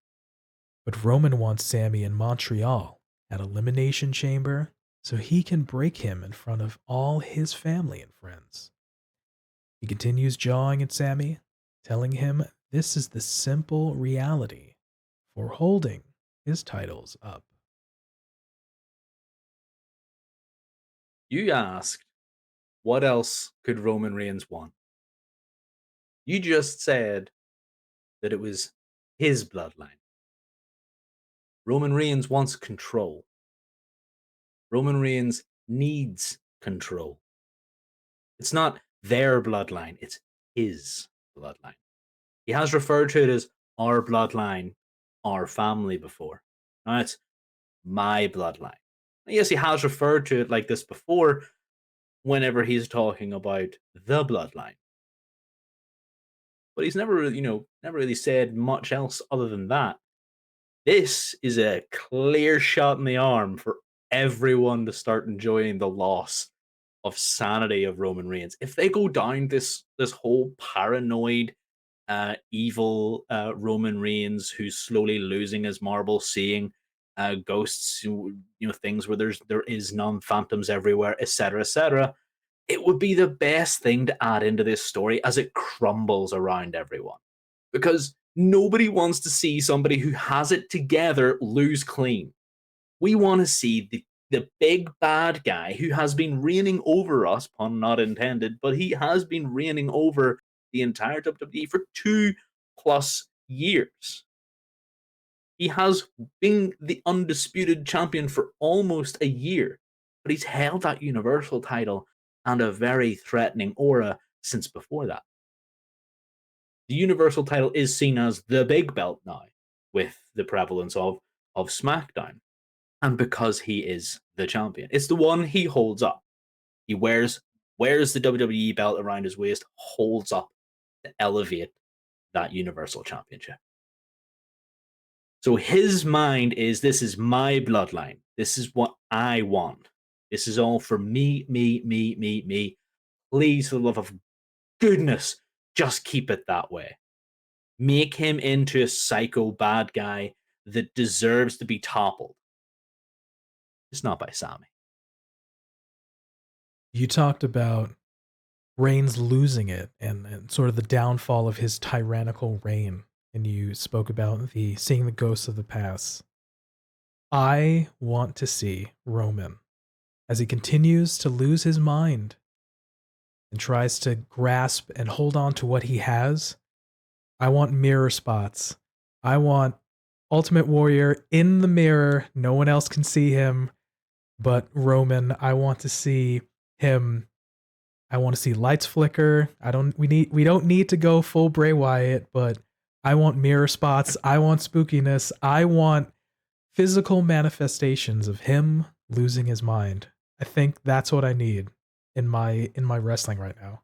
But Roman wants Sami in Montreal at Elimination Chamber so he can break him in front of all his family and friends. He continues jawing at Sami, telling him this is the simple reality for holding his titles up. You asked, what else could Roman Reigns want? You just said that it was his bloodline. Roman Reigns wants control. Roman Reigns needs control. It's not their bloodline, it's his bloodline. He has referred to it as our bloodline, our family before. Now it's my bloodline. Yes, he has referred to it like this before whenever he's talking about the bloodline. But he's never, never really said much else other than that. This is a clear shot in the arm for everyone to start enjoying the loss of sanity of Roman Reigns. If they go down this whole paranoid, evil Roman Reigns who's slowly losing his marble, seeing ghosts, things where there is none, phantoms everywhere, etc., etc. It would be the best thing to add into this story as it crumbles around everyone, because nobody wants to see somebody who has it together lose clean. We want to see the big bad guy who has been reigning over us, pun not intended, but he has been reigning over the entire WWE for 2+ years. He has been the undisputed champion for almost a year, but he's held that Universal title and a very threatening aura since before that. The Universal title is seen as the big belt now, with the prevalence of SmackDown, and because he is the champion, it's the one he holds up. He wears the WWE belt around his waist, holds up to elevate that Universal Championship. So his mind is, this is my bloodline. This is what I want. This is all for me, me, me, me, me. Please, for the love of goodness, just keep it that way. Make him into a psycho bad guy that deserves to be toppled. It's not by Sami. You talked about Reigns losing it and sort of the downfall of his tyrannical reign, and you spoke about the seeing the ghosts of the past. I want to see Roman as he continues to lose his mind and tries to grasp and hold on to what he has. I want mirror spots. I want Ultimate Warrior in the mirror. No one else can see him but Roman. I want to see him. I want to see lights flicker. We don't need to go full Bray Wyatt, but I want mirror spots. I want spookiness. I want physical manifestations of him losing his mind. I think that's what I need in my wrestling right now.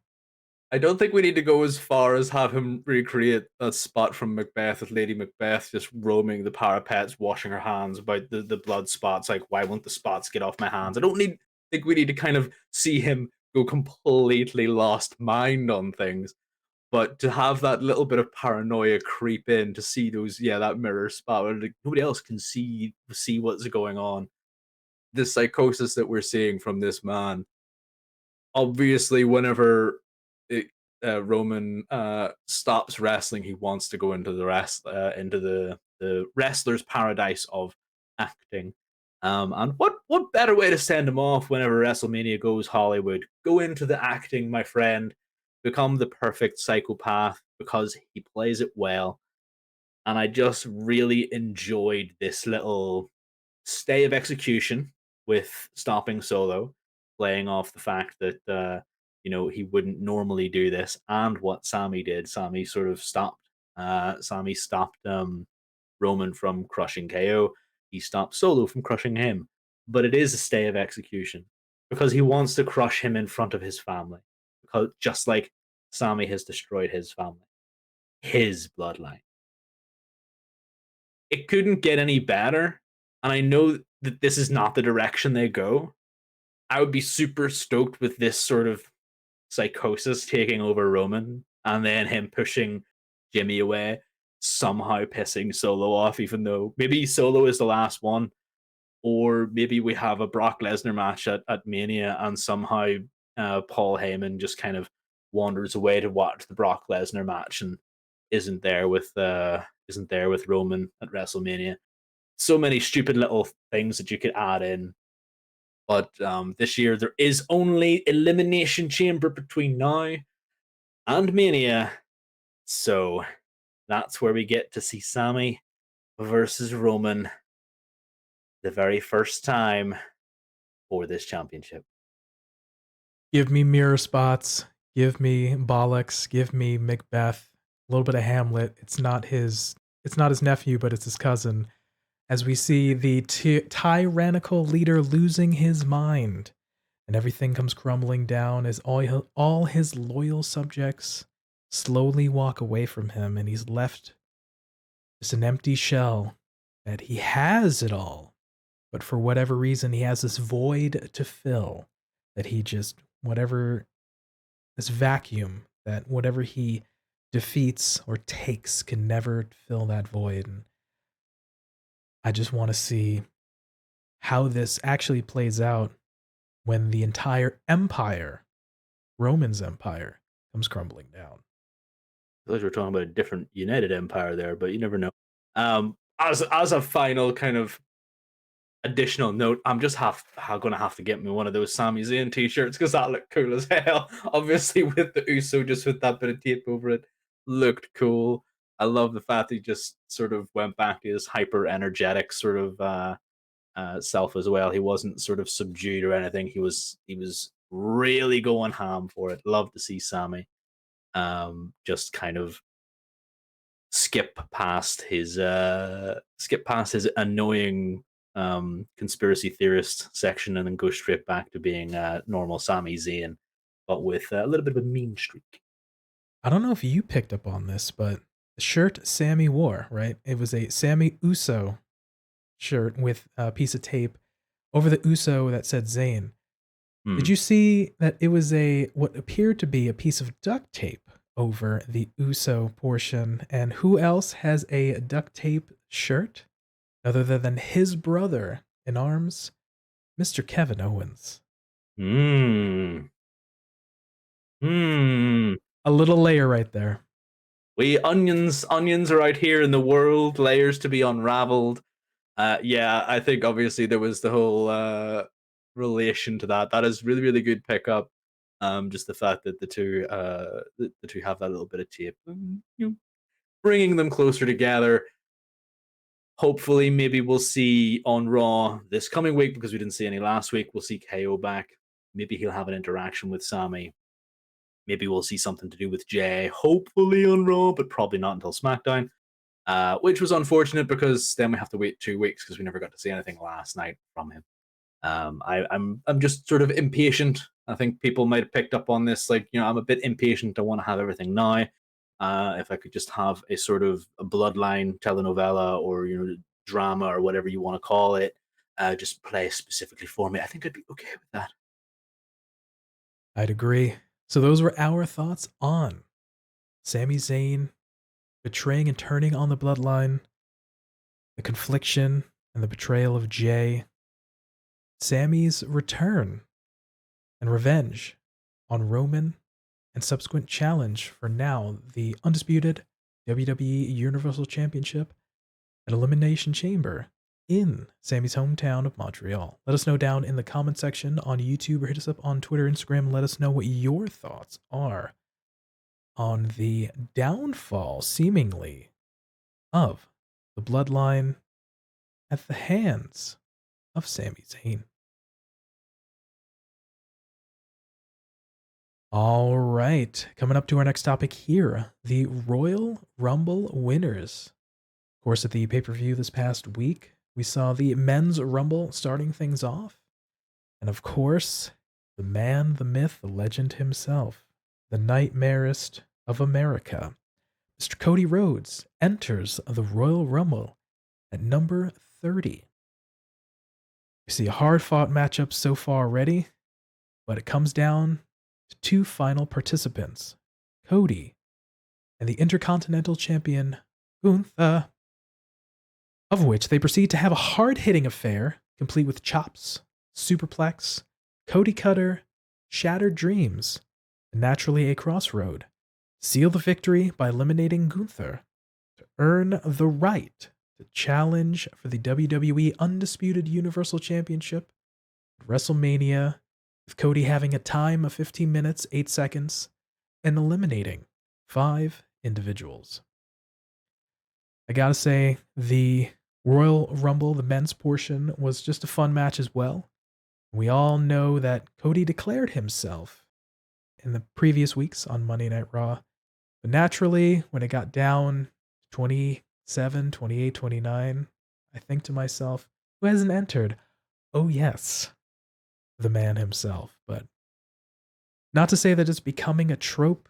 I don't think we need to go as far as have him recreate that spot from Macbeth with Lady Macbeth just roaming the parapets, washing her hands about the blood spots. Like, why won't the spots get off my hands? Think we need to kind of see him go completely lost mind on things. But to have that little bit of paranoia creep in, to see those, that mirror spot where like, nobody else can see what's going on. The psychosis that we're seeing from this man, obviously, whenever it, Roman stops wrestling, he wants to go into into the wrestler's paradise of acting. And what better way to send him off whenever WrestleMania goes Hollywood? Go into the acting, my friend. Become the perfect psychopath because he plays it well. And I just really enjoyed this little stay of execution with stopping Solo, playing off the fact that he wouldn't normally do this, and what Sami did. Sami sort of stopped. Sami stopped Roman from crushing KO. He stopped Solo from crushing him. But it is a stay of execution because he wants to crush him in front of his family. Because just like Sami has destroyed his family, his bloodline. it couldn't get any better. And I know that this is not the direction they go. I would be super stoked with this sort of psychosis taking over Roman and then him pushing Jimmy away, somehow pissing Solo off, even though maybe Solo is the last one, or maybe we have a Brock Lesnar match at Mania and somehow Paul Heyman just kind of wanders away to watch the Brock Lesnar match and isn't there with Roman at WrestleMania. So many stupid little things that you could add in. But this year there is only Elimination Chamber between now and Mania. So that's where we get to see Sami versus Roman the very first time for this championship. Give me mirror spots. Give me Bollocks. Give me Macbeth. A little bit of Hamlet. It's not his nephew, but it's his cousin. As we see the tyrannical leader losing his mind, and everything comes crumbling down as all his loyal subjects slowly walk away from him, and he's left just an empty shell that he has it all, but for whatever reason, he has this void to fill that he just, whatever, this vacuum that whatever he defeats or takes can never fill that void. And I just want to see how this actually plays out when the entire empire, Roman's empire, comes crumbling down. I thought you were talking about a different United Empire there, but you never know. As a final kind of additional note, I'm just gonna have to get me one of those Sami Zayn t-shirts because that looked cool as hell. Obviously, with the Uso just with that bit of tape over it, looked cool. I love the fact that he just sort of went back to his hyper energetic sort of self as well. He wasn't sort of subdued or anything. He was really going ham for it. Love to see Sami just kind of skip past his annoying conspiracy theorist section and then go straight back to being normal Sami Zayn, but with a little bit of a mean streak. I don't know if you picked up on this, but the shirt Sammy wore, right? It was a Sammy Uso shirt with a piece of tape over the Uso that said Zayn. Did you see that it was what appeared to be a piece of duct tape over the Uso portion? And who else has a duct tape shirt other than his brother in arms, Mr. Kevin Owens? Hmm. Hmm. A little layer right there. We onions are out here in the world, layers to be unraveled. Yeah, I think obviously there was the whole relation to that. That is really, really good pickup. Just the fact that the two have that little bit of tape, bringing them closer together. Hopefully, maybe we'll see on Raw this coming week because we didn't see any last week. We'll see KO back. Maybe he'll have an interaction with Sami. Maybe we'll see something to do with Jey. Hopefully on Raw, but probably not until SmackDown. Which was unfortunate because then we have to wait 2 weeks because we never got to see anything last night from him. I'm just sort of impatient. I think people might have picked up on this. Like, I'm a bit impatient. I want to have everything now. If I could just have a sort of a bloodline telenovela or drama or whatever you want to call it, just play specifically for me, I think I'd be okay with that. I'd agree. So those were our thoughts on Sami Zayn betraying and turning on the bloodline, the confliction and the betrayal of Jey, Sami's return and revenge on Roman, and subsequent challenge for now the undisputed WWE Universal Championship at Elimination Chamber in Sami's hometown of Montreal. Let us know down in the comment section on YouTube or hit us up on Twitter, Instagram. Let us know what your thoughts are on the downfall, seemingly, of the bloodline at the hands of Sami Zayn. All right, coming up to our next topic here, the Royal Rumble winners. Of course, at the pay-per-view this past week, we saw the Men's Rumble starting things off. And of course, the man, the myth, the legend himself, the nightmarest of America, Mr. Cody Rhodes enters the Royal Rumble At number 30, you see a hard fought matchup so far already, but it comes down to two final participants, Cody and the Intercontinental Champion, Gunther, of which they proceed to have a hard hitting affair, complete with chops, superplex, Cody Cutter, shattered dreams, and naturally a crossroad. Seal the victory by eliminating Gunther to earn the right to challenge for the WWE Undisputed Universal Championship at WrestleMania, with Cody having a time of 15 minutes, 8 seconds, and eliminating 5 individuals. I gotta say, the Royal Rumble, the men's portion, was just a fun match as well. We all know that Cody declared himself in the previous weeks on Monday Night Raw. But naturally, when it got down 27, 28, 29, I think to myself, who hasn't entered? Oh, yes, the man himself. But not to say that it's becoming a trope,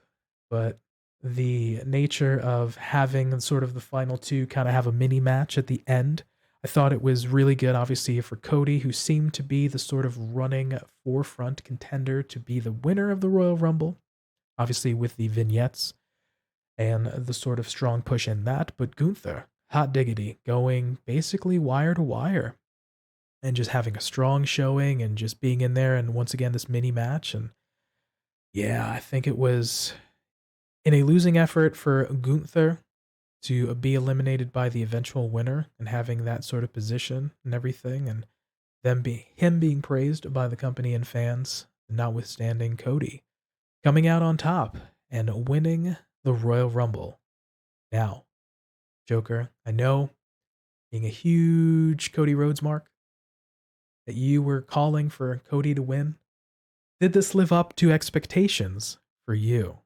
but the nature of having sort of the final two kind of have a mini match at the end. I thought it was really good, obviously, for Cody, who seemed to be the sort of running forefront contender to be the winner of the Royal Rumble, obviously with the vignettes and the sort of strong push in that. But Gunther, hot diggity, going basically wire to wire and just having a strong showing and just being in there. And once again, this mini match. And yeah, I think it was in a losing effort for Gunther to be eliminated by the eventual winner and having that sort of position and everything, and him being praised by the company and fans, notwithstanding Cody coming out on top and winning the Royal Rumble. Now, Joker, I know, being a huge Cody Rhodes mark, that you were calling for Cody to win. Did this live up to expectations for you?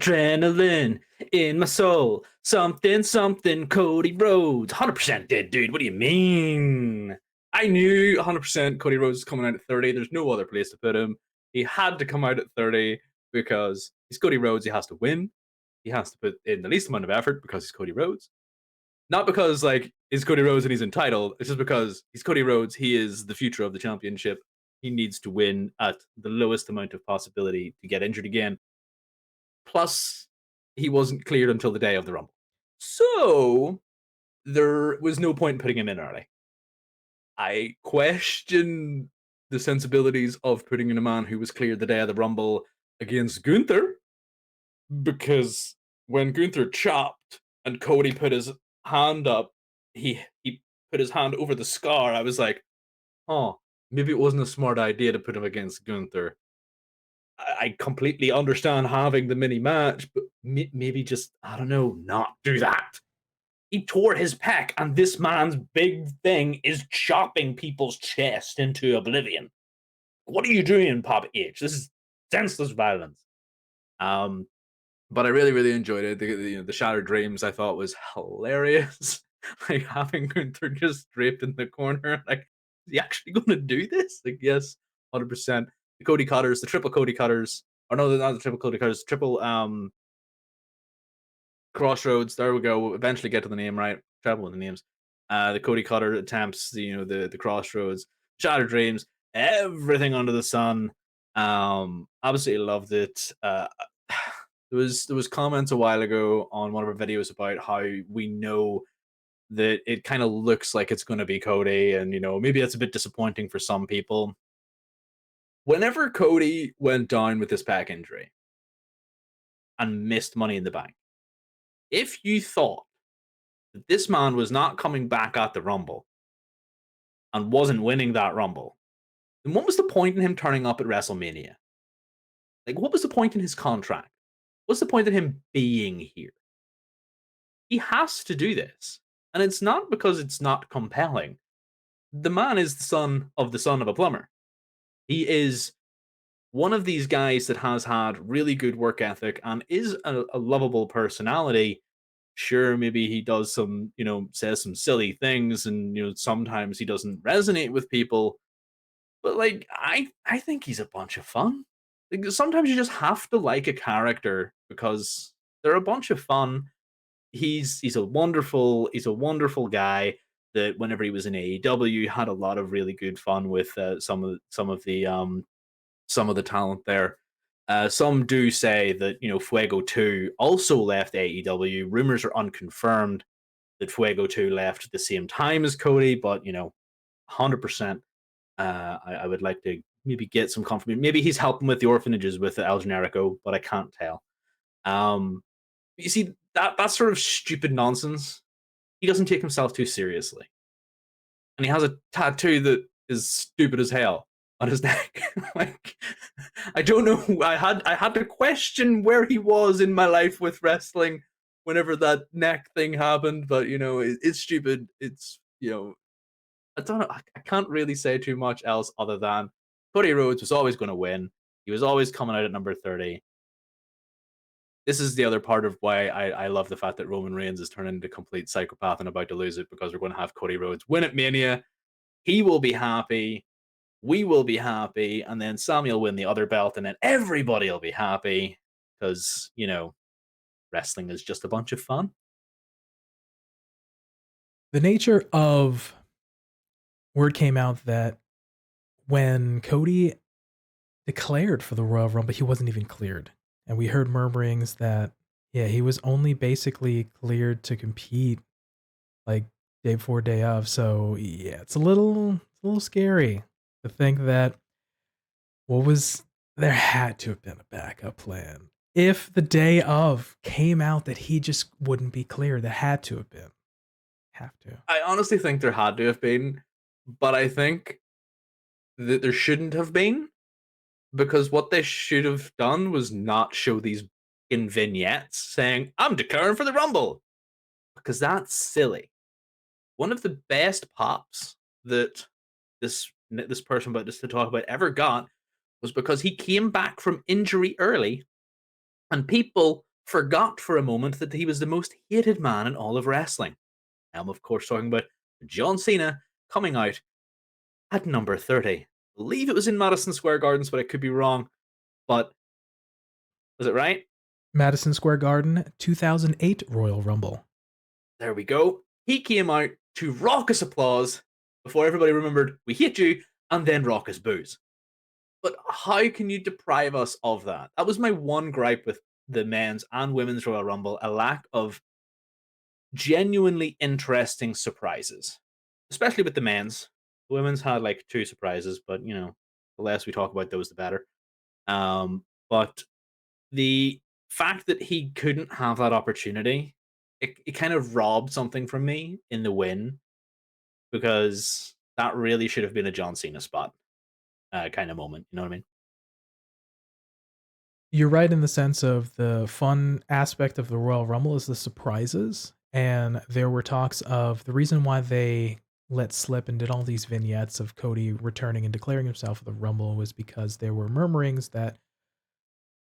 Adrenaline in my soul. Something, something, Cody Rhodes. 100% did, dude. What do you mean? I knew 100% Cody Rhodes was coming out at 30. There's no other place to put him. He had to come out at 30 because he's Cody Rhodes. He has to win. He has to put in the least amount of effort because he's Cody Rhodes. Not because, like, he's Cody Rhodes and he's entitled. It's just because he's Cody Rhodes. He is the future of the championship. He needs to win at the lowest amount of possibility to get injured again. Plus, he wasn't cleared until the day of the Rumble. So, there was no point in putting him in early. I question the sensibilities of putting in a man who was cleared the day of the Rumble against Gunther, because when Gunther chopped and Cody put his hand up, he put his hand over the scar. I was like, oh, maybe it wasn't a smart idea to put him against Gunther. I completely understand having the mini match, but maybe just, I don't know, not do that. He tore his pec, and this man's big thing is chopping people's chest into oblivion. What are you doing, Pop H? This is senseless violence. Um, but I really, really enjoyed it. The Shattered Dreams I thought was hilarious. Like having Gunther just draped in the corner. Like, is he actually going to do this? Like, yes, 100%. The Cody Cutters, the triple Cody Cutters. Or no, not the triple Cody Cutters, triple Crossroads. There we go. We'll eventually get to the name right. Trouble with the names. The Cody Cutter attempts, the Crossroads, Shattered Dreams, everything under the sun. Absolutely loved it. There was comments a while ago on one of our videos about how we know that it kind of looks like it's going to be Cody, and maybe that's a bit disappointing for some people. Whenever Cody went down with this back injury and missed Money in the Bank, if you thought that this man was not coming back at the Rumble and wasn't winning that Rumble, then what was the point in him turning up at WrestleMania? Like, what was the point in his contract? What's the point in him being here? He has to do this. And it's not because it's not compelling. The man is the son of a plumber. He is one of these guys that has had really good work ethic and is a lovable personality. Sure, maybe he does some, says some silly things, and sometimes he doesn't resonate with people. But like, I think he's a bunch of fun. Like, sometimes you just have to like a character because they're a bunch of fun. he's a wonderful guy that whenever he was in AEW had a lot of really good fun with some of the talent there. Some do say that Fuego 2 also left AEW. Rumors are unconfirmed that Fuego 2 left at the same time as Cody, but 100%. I would like to maybe get some confirmation. Maybe he's helping with the orphanages with El Generico, but I can't tell. You see that sort of stupid nonsense. He doesn't take himself too seriously, and he has a tattoo that is stupid as hell on his neck. Like, I don't know. I had to question where he was in my life with wrestling whenever that neck thing happened. But it's stupid. It's I don't know. I can't really say too much else other than Cody Rhodes was always going to win. He was always coming out at number 30. This is the other part of why I love the fact that Roman Reigns is turning into a complete psychopath and about to lose it, because we're going to have Cody Rhodes win at Mania. He will be happy. We will be happy. And then Sami will win the other belt, and then everybody will be happy because, wrestling is just a bunch of fun. The nature of word came out that when Cody declared for the Royal Rumble, he wasn't even cleared. And we heard murmurings that, yeah, he was only basically cleared to compete like day before, day of. So yeah, it's a little scary to think that there had to have been a backup plan. If the day of came out that he just wouldn't be cleared, there had to have been. Have to. I honestly think there had to have been, but I think that there shouldn't have been, because what they should have done was not show these in vignettes saying, "I'm declaring for the Rumble," because that's silly. One of the best pops that this person about this to talk about ever got was because he came back from injury early, and people forgot for a moment that he was the most hated man in all of wrestling. I'm of course talking about John Cena coming out at number 30. I believe it was in Madison Square Gardens, but I could be wrong. But was it right? Madison Square Garden, 2008 Royal Rumble. There we go. He came out to raucous applause before everybody remembered we hate you, and then raucous boos. But how can you deprive us of that? That was my one gripe with the men's and women's Royal Rumble, a lack of genuinely interesting surprises, especially with the men's. The women's had like two surprises, but the less we talk about those, the better. But the fact that he couldn't have that opportunity, it kind of robbed something from me in the win, because that really should have been a John Cena spot kind of moment. You know what I mean? You're right in the sense of the fun aspect of the Royal Rumble is the surprises. And there were talks of the reason why they let slip and did all these vignettes of Cody returning and declaring himself for the Rumble was because there were murmurings that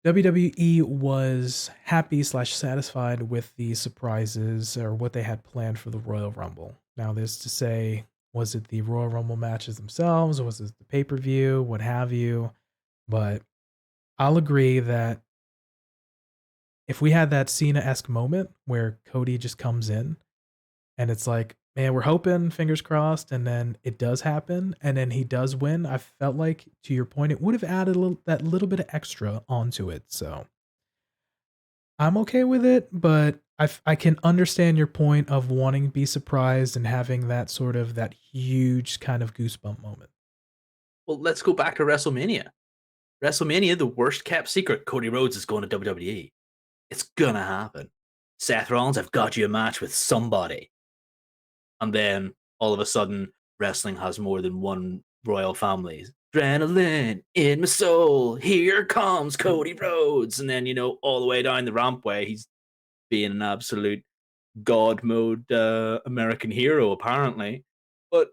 WWE was happy / satisfied with the surprises or what they had planned for the Royal Rumble. Now, there's to say, was it the Royal Rumble matches themselves? Was it the pay-per-view? What have you? But I'll agree that if we had that Cena-esque moment where Cody just comes in and it's like, man, we're hoping, fingers crossed, and then it does happen, and then he does win, I felt like, to your point, it would have added that little bit of extra onto it. So I'm okay with it, but I can understand your point of wanting to be surprised and having that sort of that huge kind of goosebump moment. Well, let's go back to WrestleMania. WrestleMania, the worst kept secret. Cody Rhodes is going to WWE. It's gonna happen. Seth Rollins, I've got you a match with somebody. And then all of a sudden, wrestling has more than one royal family. Adrenaline in my soul. Here comes Cody Rhodes. And then, all the way down the rampway, he's being an absolute god mode American hero, apparently. But,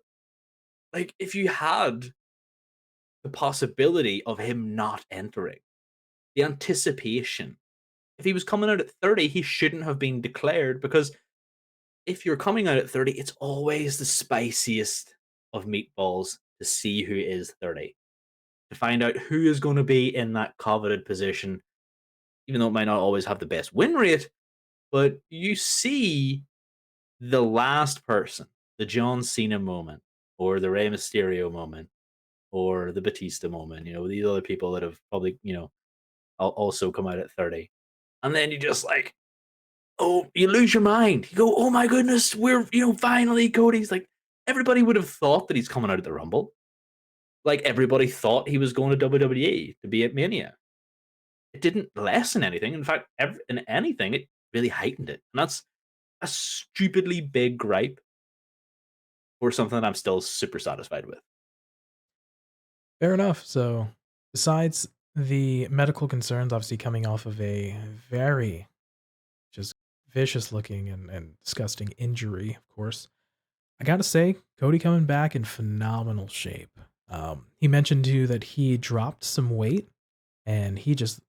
like, if you had the possibility of him not entering, the anticipation, if he was coming out at 30, he shouldn't have been declared, because if you're coming out at 30, it's always the spiciest of meatballs to see who is 30, to find out who is going to be in that coveted position, even though it might not always have the best win rate. But you see the last person, the John Cena moment, or the Rey Mysterio moment, or the Batista moment, these other people that have probably, also come out at 30. And then you just like, oh, you lose your mind. You go, oh my goodness, we're, finally Cody's like, everybody would have thought that he's coming out of the Rumble. Like everybody thought he was going to WWE to be at Mania. It didn't lessen anything. In fact, in anything, it really heightened it. And that's a stupidly big gripe for something that I'm still super satisfied with. Fair enough. So, besides the medical concerns, obviously coming off of a very just vicious looking and disgusting injury, of course, I gotta say, Cody coming back in phenomenal shape. He mentioned too that he dropped some weight and he just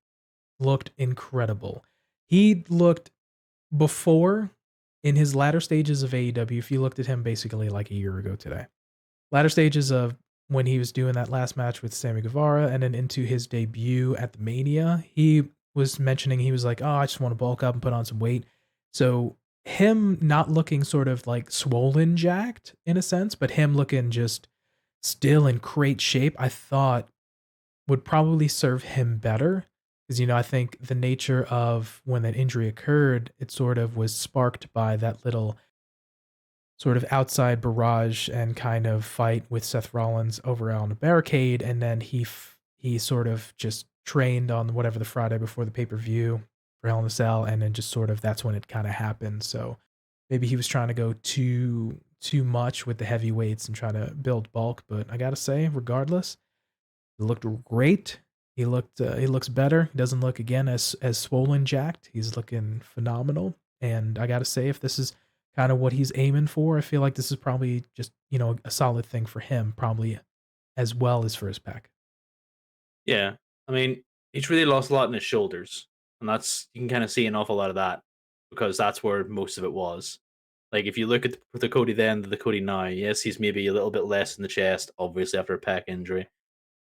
looked incredible. He looked before in his latter stages of AEW, if you looked at him basically like a year ago today. Latter stages of when he was doing that last match with Sammy Guevara and then into his debut at the Mania, he was mentioning he was like, "Oh, I just want to bulk up and put on some weight." So him not looking sort of like swollen jacked in a sense, but him looking just still in great shape, I thought would probably serve him better. Because, I think the nature of when that injury occurred, it sort of was sparked by that little sort of outside barrage and kind of fight with Seth Rollins over on the barricade, and then he sort of just trained on whatever the Friday before the pay-per-view for Hell in a Cell, and then just sort of that's when it kind of happened. So maybe he was trying to go too much with the heavyweights and try to build bulk, but I gotta say, regardless, he looked great. He looks better. He doesn't look again as swollen jacked. He's looking phenomenal. And I gotta say, if this is kind of what he's aiming for, I feel like this is probably just, a solid thing for him, probably as well as for his pack. Yeah. I mean, he's really lost a lot in his shoulders. And you can kind of see an awful lot of that because that's where most of it was. Like, if you look at the Cody then to the Cody now, yes, he's maybe a little bit less in the chest, obviously after a pec injury.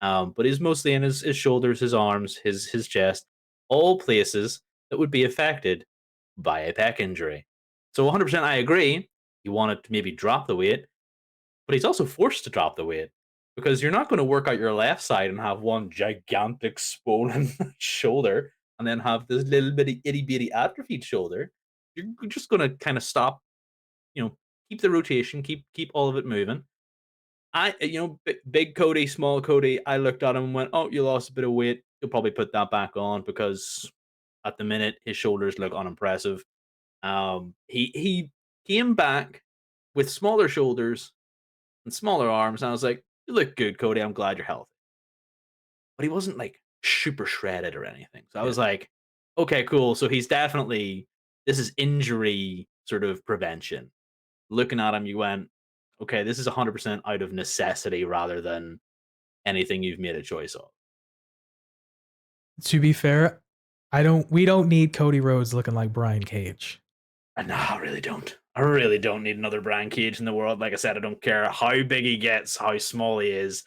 But he's mostly in his shoulders, his arms, his chest, all places that would be affected by a pec injury. So 100% I agree. You wanted to maybe drop the weight, but he's also forced to drop the weight because you're not going to work out your left side and have one gigantic swollen shoulder and then have this little bitty itty bitty atrophied shoulder. You're just going to kind of stop, keep the rotation, keep all of it moving. Big Cody, small Cody. I looked at him and went, "Oh, you lost a bit of weight. You'll probably put that back on because at the minute his shoulders look unimpressive." He came back with smaller shoulders and smaller arms, and I was like, "You look good, Cody. I'm glad you're healthy." But he wasn't like super shredded or anything. So I Yeah. was like, "Okay, cool." So he's definitely this is injury sort of prevention. Looking at him, you went, "Okay, this is 100% out of necessity rather than anything you've made a choice of." To be fair, we don't need Cody Rhodes looking like Brian Cage. And no, I really don't. I really don't need another Brian Cage in the world. Like I said, I don't care how big he gets, how small he is.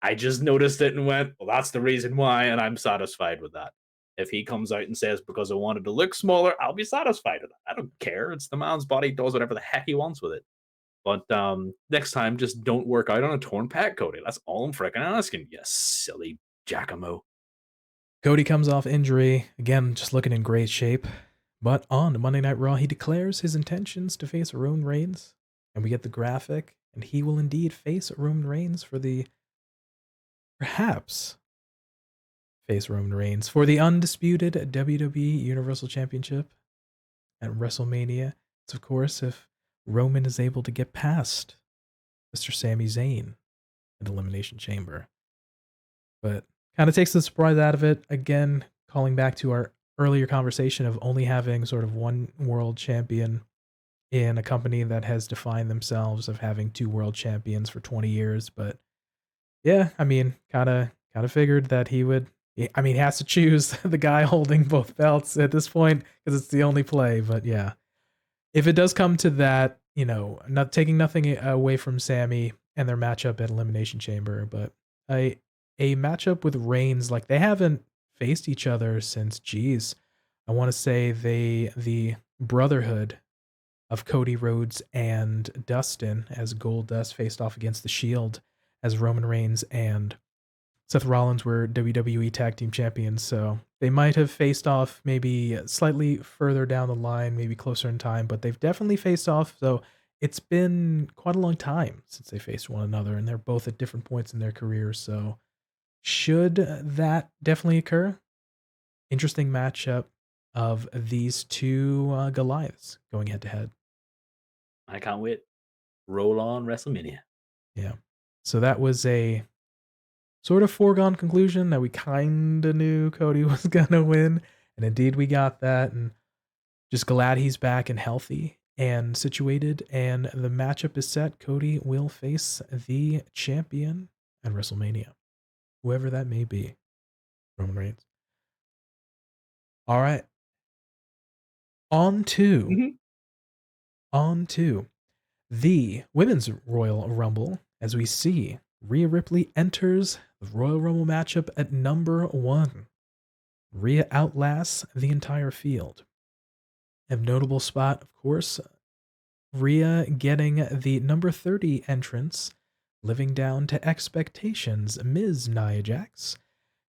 I just noticed it and went, well, that's the reason why, and I'm satisfied with that. If he comes out and says, because I wanted to look smaller, I'll be satisfied with that. I don't care. It's the man's body, does whatever the heck he wants with it. But next time, just don't work out on a torn pec, Cody. That's all I'm freaking asking. You silly jackamo. Cody comes off injury, again, just looking in great shape. But on Monday Night Raw, he declares his intentions to face Roman Reigns. And we get the graphic, and he will indeed face Roman Reigns for the perhaps face Roman Reigns for the undisputed WWE Universal Championship at WrestleMania. It's, of course, if Roman is able to get past Mr. Sami Zayn at Elimination Chamber. But kind of takes the surprise out of it. Again, calling back to our earlier conversation of only having sort of one world champion in a company that has defined themselves of having two world champions for 20 years. But yeah, I mean, kind of figured that he would. I mean, he has to choose the guy holding both belts at this point because it's the only play. But yeah, if it does come to that, not taking nothing away from Sammy and their matchup at Elimination Chamber, but a matchup with Reigns, like they haven't faced each other since, geez, I want to say the brotherhood of Cody Rhodes and Dustin as Goldust faced off against the Shield as Roman Reigns and Seth Rollins were WWE Tag Team Champions, so they might have faced off maybe slightly further down the line, maybe closer in time, but they've definitely faced off. So it's been quite a long time since they faced one another, and they're both at different points in their careers. So should that definitely occur? Interesting matchup of these two Goliaths going head to head. I can't wait. Roll on WrestleMania. Yeah. So that was a sort of foregone conclusion that we kind of knew Cody was going to win. And indeed, we got that. And just glad he's back and healthy and situated. And the matchup is set. Cody will face the champion at WrestleMania, whoever that may be. Roman Reigns. All right. On to, Mhm. on to the Women's Royal Rumble as we see Rhea Ripley enters the Royal Rumble matchup at number 1. Rhea outlasts the entire field. A notable spot, of course, Rhea getting the number 30 entrance, living down to expectations, Ms. Nia Jax.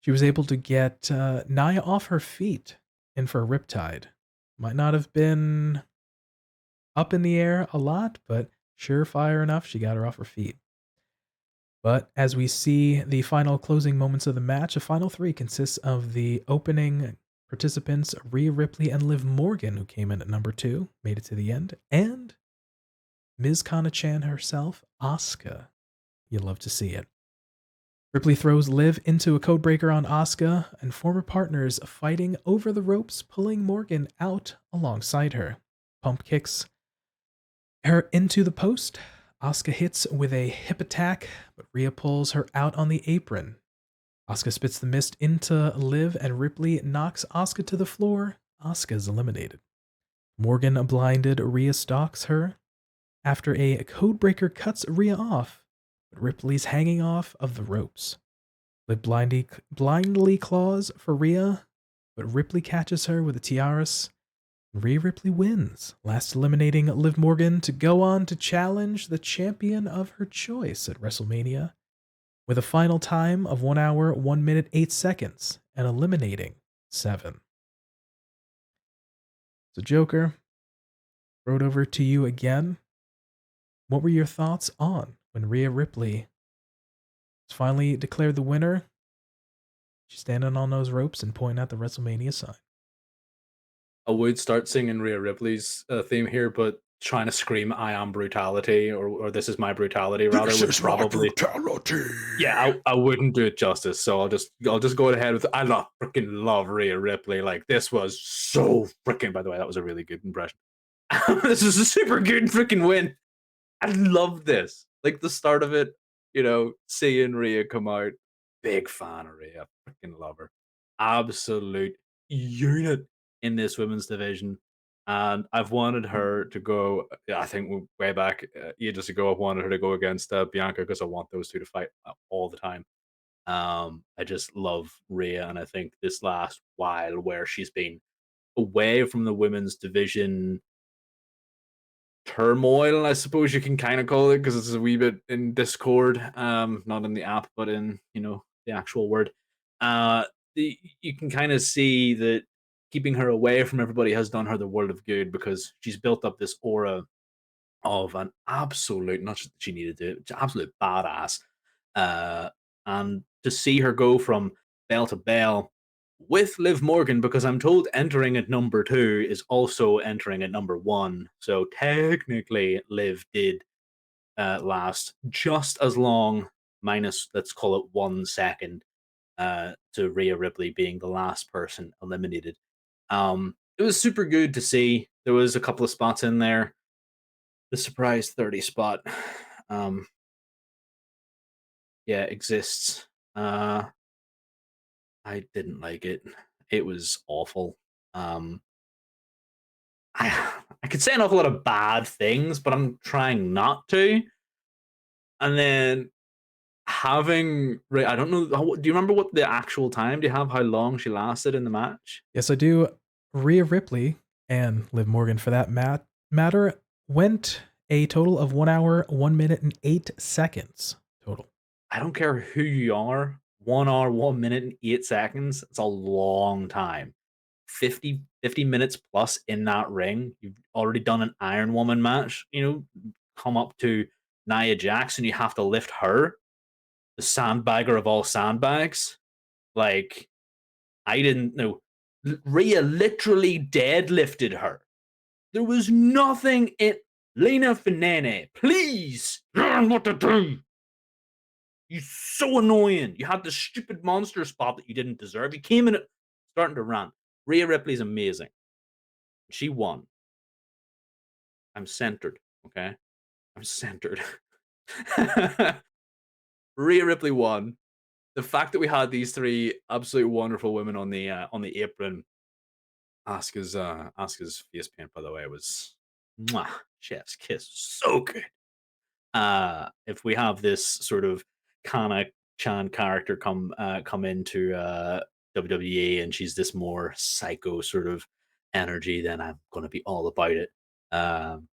She was able to get Nia off her feet in for a riptide. Might not have been up in the air a lot, but surefire enough, she got her off her feet. But as we see the final closing moments of the match, the final 3 consists of the opening participants, Rhea Ripley and Liv Morgan, who came in at number 2, made it to the end, and Ms. Kana-chan herself, Asuka. You love to see it. Ripley throws Liv into a codebreaker on Asuka, and former partners fighting over the ropes, pulling Morgan out alongside her. Pump kicks her into the post. Asuka hits with a hip attack, but Rhea pulls her out on the apron. Asuka spits the mist into Liv, and Ripley knocks Asuka to the floor. Asuka is eliminated. Morgan, blinded, Rhea stalks her. After a codebreaker cuts Rhea off, but Ripley's hanging off of the ropes. Liv blindly claws for Rhea, but Ripley catches her with a tiaras. Rhea Ripley wins, last eliminating Liv Morgan to go on to challenge the champion of her choice at WrestleMania with a final time of 1 hour, 1 minute, 8 seconds, and eliminating 7. So, Joker, throw it over to you again. What were your thoughts on when Rhea Ripley was finally declared the winner? She's standing on those ropes and pointing at the WrestleMania sign. I would start singing Rhea Ripley's theme here, but trying to scream "I am brutality" or "This is my brutality" rather This would is my probably brutality. yeah, I wouldn't do it justice. So I'll just go ahead with I freaking love Rhea Ripley. Like this was so freaking. By the way, that was a really good impression. This is a super good freaking win. I love this. Like the start of it, seeing Rhea come out. Big fan of Rhea. Freaking love her. Absolute unit in this women's division. And I've wanted her to go, I think way back ages ago, I've wanted her to go against Bianca because I want those two to fight all the time. I just love Rhea. And I think this last while where she's been away from the women's division turmoil, I suppose you can kind of call it, because it's a wee bit in Discord, not in the app, but in the actual word. Uh, you can kind of see that keeping her away from everybody has done her the world of good because she's built up this aura of an absolute, not just that she needed to, absolute badass. Uh, and to see her go from bell to bell with Liv Morgan, because I'm told entering at number 2 is also entering at number 1. So technically, Liv did last just as long, minus, let's call it 1 second, to Rhea Ripley being the last person eliminated. It was super good to see. There was a couple of spots in there. The surprise 30 spot, um, yeah, exists. I didn't like it. It was awful. Um, I could say an awful lot of bad things, but I'm trying not to. And then I don't know. Do you remember what the actual time? Do you have how long she lasted in the match? Yes, I do. Rhea Ripley, and Liv Morgan for that matter, went a total of 1 hour, 1 minute, and 8 seconds total. I don't care who you are, 1 hour, 1 minute, and 8 seconds, it's a long time. 50 minutes plus in that ring. You've already done an Iron Woman match, come up to Nia Jax and you have to lift her, the sandbagger of all sandbags. Like, I didn't know. Rhea literally deadlifted her. There was nothing in Lena Finene. Please learn what to do. You're so annoying. You had the stupid monster spot that you didn't deserve. You came in it starting to rant. Rhea Ripley's amazing. She won. I'm centered. Okay. I'm centered. Rhea Ripley won. The fact that we had these three absolutely wonderful women on the apron. Asuka's face paint, by the way, was mwah, chef's kiss. So good. If we have this sort of Kana Chan character come into WWE and she's this more psycho sort of energy, then I'm gonna be all about it. And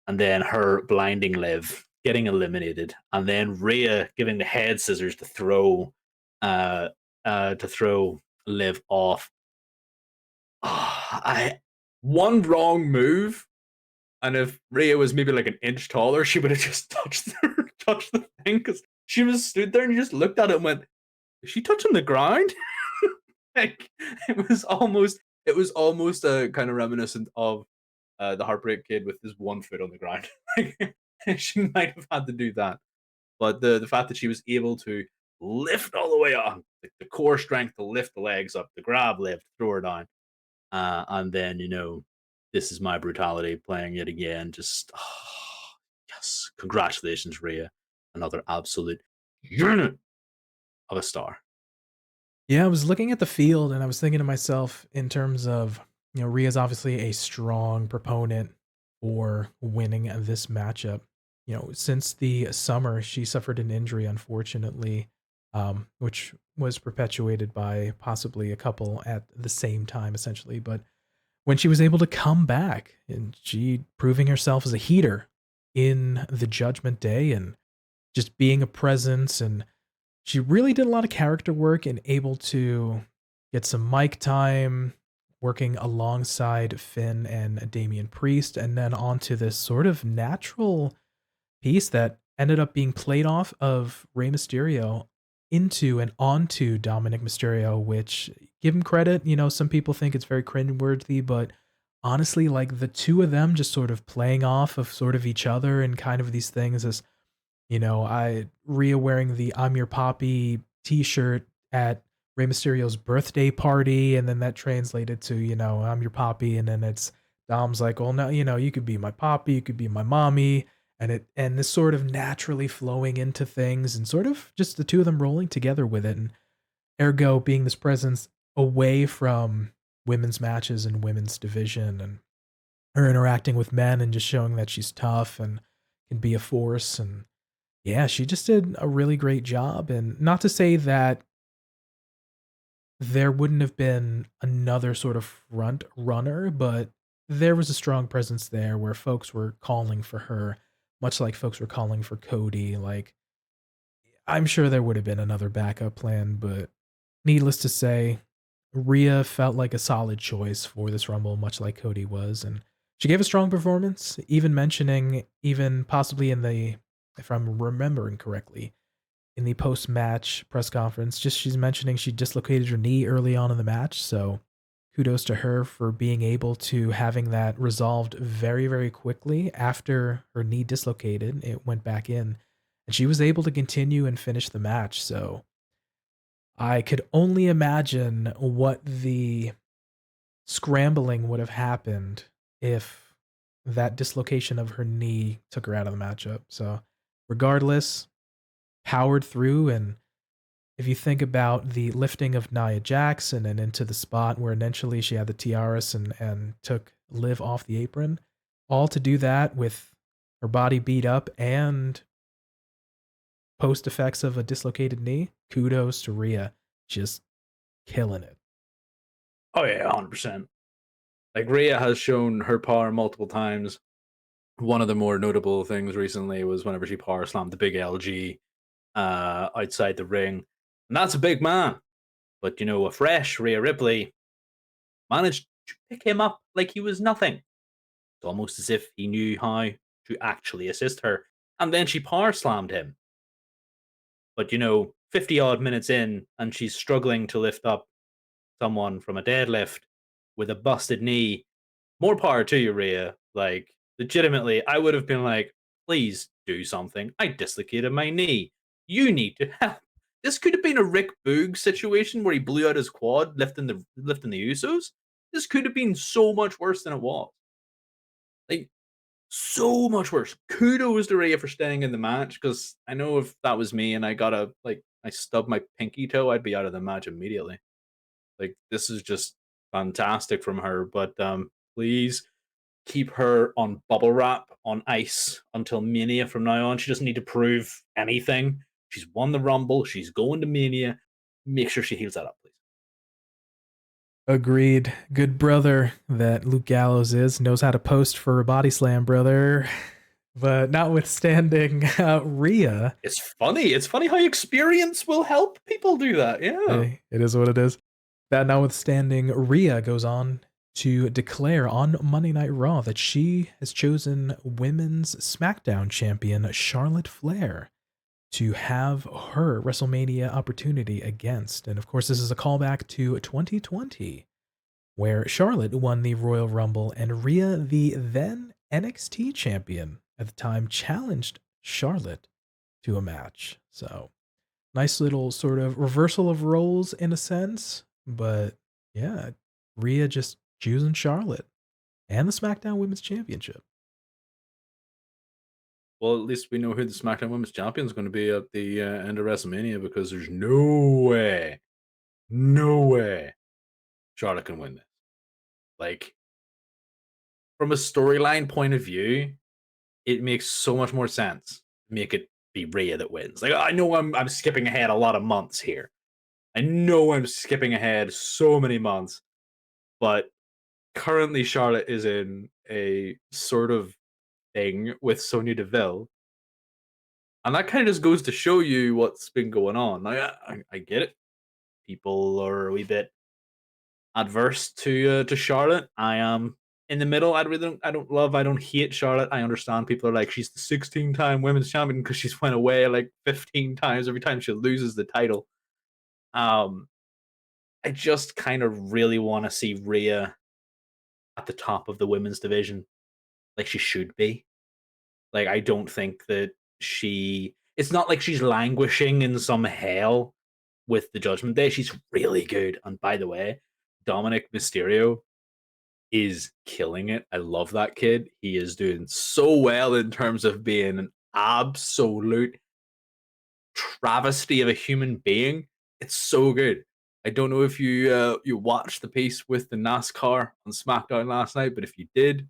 then her blinding Liv, getting eliminated, and then Rhea giving the head scissors uh, to throw Liv off. I one wrong move, and if Rhea was maybe like an inch taller, she would have just touched the thing because she was stood there and you just looked at it and went, "Is she touching the ground?" Like it was almost kind of reminiscent of the Heartbreak Kid with his 1 foot on the ground. She might have had to do that, but the fact that she was able to lift all the way up, the core strength to lift the legs up, the grab lift, throw her down, and then this is my brutality playing it again. Just yes, congratulations, Rhea, another absolute unit of a star. Yeah, I was looking at the field and I was thinking to myself in terms of, Rhea's obviously a strong proponent for winning this matchup. Since the summer, she suffered an injury, unfortunately, which was perpetuated by possibly a couple at the same time, essentially. But when she was able to come back and she proving herself as a heater in the Judgment Day and just being a presence, and she really did a lot of character work and able to get some mic time working alongside Finn and Damian Priest, and then onto this sort of natural piece that ended up being played off of Rey Mysterio into and onto Dominic Mysterio, which, give him credit, some people think it's very cringeworthy, but honestly, like the two of them just sort of playing off of sort of each other and kind of these things as I Rhea wearing the "I'm Your Poppy" T-shirt at Rey Mysterio's birthday party, and then that translated to, "I'm your poppy," and then it's Dom's like, "Well, no, you could be my poppy, you could be my mommy," and this sort of naturally flowing into things and sort of just the two of them rolling together with it, and ergo being this presence away from women's matches and women's division, and her interacting with men and just showing that she's tough and can be a force. And yeah, she just did a really great job, and not to say that there wouldn't have been another sort of front runner, but there was a strong presence there where folks were calling for her, much like folks were calling for Cody. Like, I'm sure there would have been another backup plan, but needless to say, Rhea felt like a solid choice for this Rumble, much like Cody was, and she gave a strong performance, even mentioning, even possibly in the, if I'm remembering correctly, in the post-match press conference, just she's mentioning she dislocated her knee early on in the match, so kudos to her for being able to having that resolved very, very quickly after her knee dislocated. It went back in, and she was able to continue and finish the match, so I could only imagine what the scrambling would have happened if that dislocation of her knee took her out of the matchup. So, regardless, powered through. And if you think about the lifting of Nia Jackson and into the spot where eventually she had the tiaras and took Liv off the apron, all to do that with her body beat up and post effects of a dislocated knee, kudos to Rhea. Just killing it. Oh yeah, 100%. Like Rhea has shown her power multiple times. One of the more notable things recently was whenever she power slammed the big LG outside the ring. And that's a big man. But a fresh Rhea Ripley managed to pick him up like he was nothing. It's almost as if he knew how to actually assist her. And then she power slammed him. But 50 odd minutes in, and she's struggling to lift up someone from a deadlift with a busted knee. More power to you, Rhea. Like, legitimately, I would have been like, please do something. I dislocated my knee. You need to help. This could have been a Rick Boog situation where he blew out his quad lifting the Usos. This could have been so much worse than it was. Like, so much worse. Kudos to Rhea for staying in the match, because I know if that was me and I stubbed my pinky toe, I'd be out of the match immediately. Like, this is just fantastic from her. But please keep her on bubble wrap on ice until Mania from now on. She doesn't need to prove anything. She's won the Rumble. She's going to Mania. Make sure she heals that up, please. Agreed. Good brother that Luke Gallows is. Knows how to post for a body slam, brother. But notwithstanding Rhea. It's funny. It's funny how experience will help people do that. Yeah. Hey, it is what it is. That notwithstanding, Rhea goes on to declare on Monday Night Raw that she has chosen Women's SmackDown champion Charlotte Flair to have her WrestleMania opportunity against. And of course, this is a callback to 2020, where Charlotte won the Royal Rumble and Rhea, the then NXT champion at the time, challenged Charlotte to a match. So, nice little sort of reversal of roles in a sense. But yeah, Rhea just choosing Charlotte and the SmackDown Women's Championship. Well, at least we know who the SmackDown Women's Champion is going to be at the end of WrestleMania, because there's no way Charlotte can win this. Like, from a storyline point of view, it makes so much more sense to make it be Rhea that wins. Like, I know I'm skipping ahead a lot of months here. I know I'm skipping ahead so many months, but currently Charlotte is in a sort of thing with Sonya Deville, and that kind of just goes to show you what's been going on. I get it. People are a wee bit adverse to Charlotte. I am in the middle. I don't hate Charlotte. I understand people are like, she's the 16-time women's champion because she's went away like 15 times every time she loses the title. I just kind of really want to see Rhea at the top of the women's division, like she should be. Like, I don't think that it's not like she's languishing in some hell with the Judgment Day. She's really good. And by the way, Dominic Mysterio is killing it. I love that kid. He is doing so well in terms of being an absolute travesty of a human being. It's so good. I don't know if you watched the piece with the NASCAR on SmackDown last night, but if you did,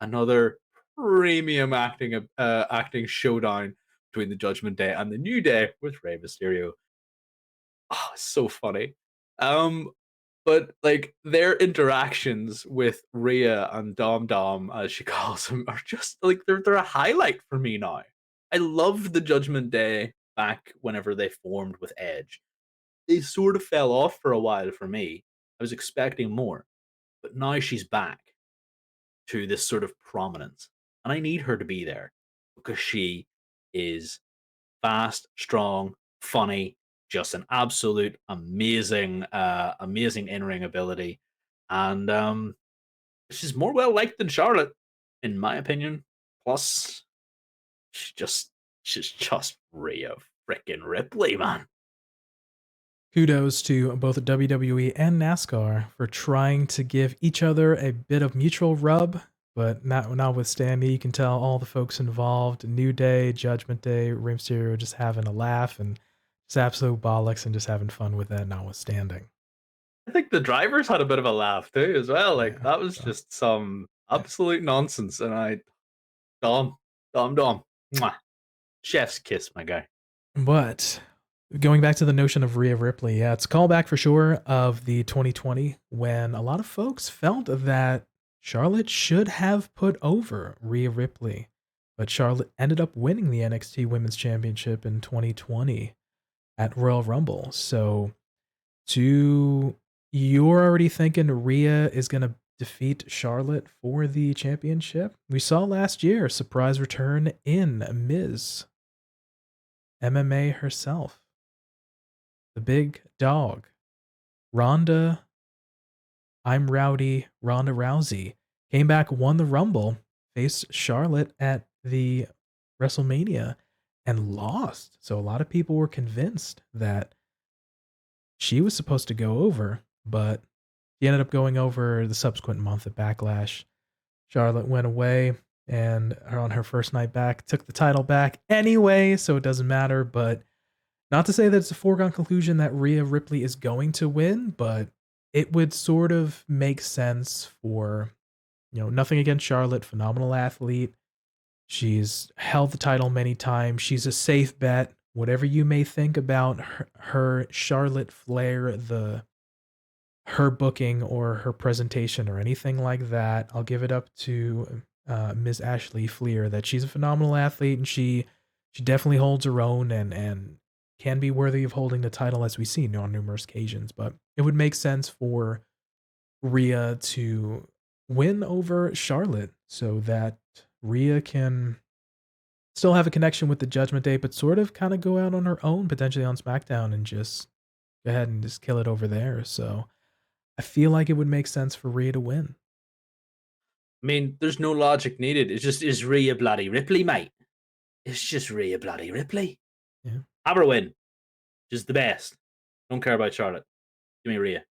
another premium acting showdown between the Judgment Day and the New Day with Rey Mysterio. Oh, so funny. Um, but like, their interactions with Rhea and Dom Dom, as she calls him, are just like they're a highlight for me now. I loved the Judgment Day back whenever they formed with Edge. They sort of fell off for a while for me. I was expecting more, but now she's back to this sort of prominence, and I need her to be there because she is fast, strong, funny, just an absolute amazing in-ring ability, and she's more well liked than Charlotte, in my opinion. Plus, she's just Rhea freaking Ripley, man. Kudos to both WWE and NASCAR for trying to give each other a bit of mutual rub, but notwithstanding, you can tell all the folks involved, New Day, Judgment Day, Rey Mysterio, just having a laugh and just absolute bollocks and just having fun with that notwithstanding. I think the drivers had a bit of a laugh too, as well. Like, Yeah, that was so, just some yeah. absolute nonsense, and Dom, Dom, mwah, chef's kiss, my guy. But going back to the notion of Rhea Ripley, yeah, it's a callback for sure of the 2020 when a lot of folks felt that Charlotte should have put over Rhea Ripley, but Charlotte ended up winning the NXT Women's Championship in 2020 at Royal Rumble. So, to you're already thinking Rhea is going to defeat Charlotte for the championship? We saw last year a surprise return in Miz, MMA herself, the big dog, Ronda I'm Rowdy Ronda Rousey came back, won the Rumble, faced Charlotte at the WrestleMania, and lost. So a lot of people were convinced that she was supposed to go over, but she ended up going over the subsequent month at Backlash. Charlotte went away and on her first night back took the title back anyway, so it doesn't matter. But not to say that it's a foregone conclusion that Rhea Ripley is going to win, but it would sort of make sense for, nothing against Charlotte, phenomenal athlete. She's held the title many times. She's a safe bet. Whatever you may think about her Charlotte Flair, her booking or her presentation or anything like that, I'll give it up to Ms. Ashley Fleer that she's a phenomenal athlete and she definitely holds her own and can be worthy of holding the title as we've seen on numerous occasions. But it would make sense for Rhea to win over Charlotte so that Rhea can still have a connection with the Judgment Day, but sort of kind of go out on her own, potentially on SmackDown, and just go ahead and just kill it over there. So I feel like it would make sense for Rhea to win. I mean, there's no logic needed. It's just is Rhea bloody Ripley, mate. It's just Rhea bloody Ripley. Yeah. Have her win. She's the best. Don't care about Charlotte. Give me Rhea.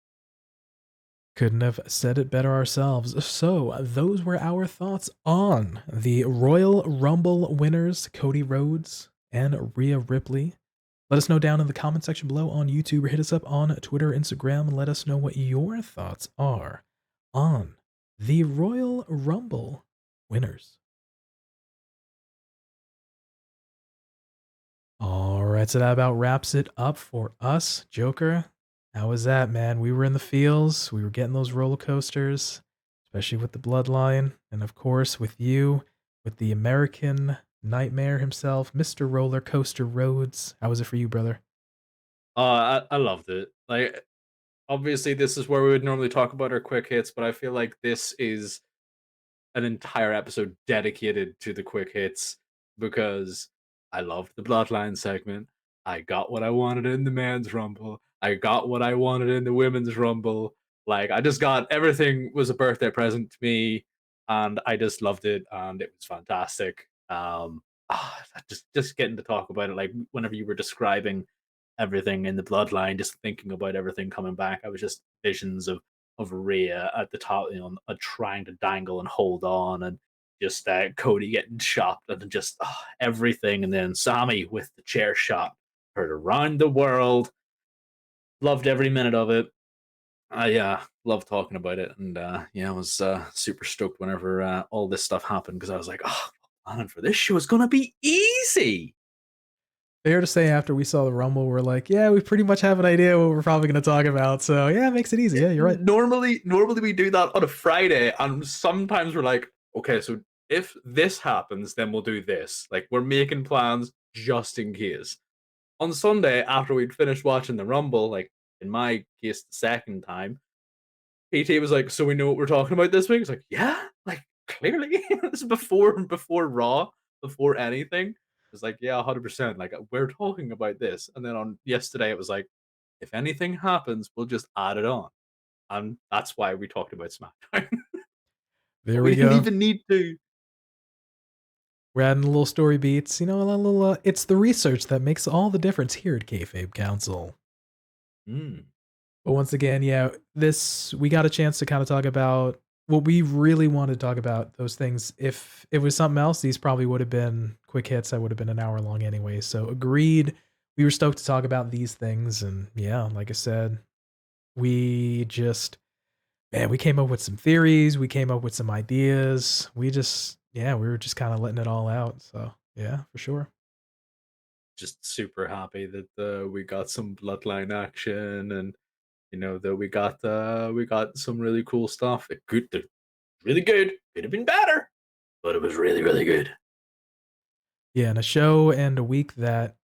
Couldn't have said it better ourselves. So, those were our thoughts on the Royal Rumble winners, Cody Rhodes and Rhea Ripley. Let us know down in the comment section below on YouTube or hit us up on Twitter, Instagram, and let us know what your thoughts are on the Royal Rumble winners. All right, so that about wraps it up for us. Joker, how was that, man? We were in the fields. We were getting those roller coasters, especially with the Bloodline. And of course, with you, with the American Nightmare himself, Mr. Roller Coaster Rhodes. How was it for you, brother? I loved it. Like, obviously, this is where we would normally talk about our quick hits, but I feel like this is an entire episode dedicated to the quick hits because I loved the Bloodline segment. I got what I wanted in the men's rumble. I got what I wanted in the women's rumble. Like, I just got everything was a birthday present to me, and I just loved it, and it was fantastic. Just getting to talk about it, like whenever you were describing everything in the Bloodline, just thinking about everything coming back, I was just visions of Rhea at the top, trying to dangle and hold on, and just Cody getting chopped, and just everything, and then Sami with the chair shot, heard around the world. Loved every minute of it. I love talking about it, and I was super stoked whenever all this stuff happened because I was like, oh, planning for this show is gonna be easy. Fair to say, after we saw the Rumble, we're like, yeah, we pretty much have an idea what we're probably going to talk about. So, yeah, it makes it easy. Yeah, you're right. Normally we do that on a Friday, and sometimes we're like, okay, so if this happens, then we'll do this. Like, we're making plans just in case. On Sunday, after we'd finished watching the Rumble, like in my case, the second time, PT was like, "So we know what we're talking about this week." It's like, "Yeah, like clearly." This is before Raw, before anything. It's like, "Yeah, 100%. Like we're talking about this." And then on yesterday, it was like, "If anything happens, we'll just add it on." And that's why we talked about SmackDown. There We we didn't go. even need to. We're adding a little story beats. A little, it's the research that makes all the difference here at Kayfabe Council. Mm. But once again, yeah, we got a chance to kind of talk about what we really wanted to talk about, those things. If it was something else, these probably would have been quick hits that would have been an hour long anyway. So agreed. We were stoked to talk about these things. And yeah, like I said, we just, man, we came up with some theories. We came up with some ideas. We were just kind of letting it all out. So yeah, for sure. Just super happy that we got some bloodline action, and that we got some really cool stuff. The really good. Could have been better, but it was really, really good. Yeah, and a show and a week that,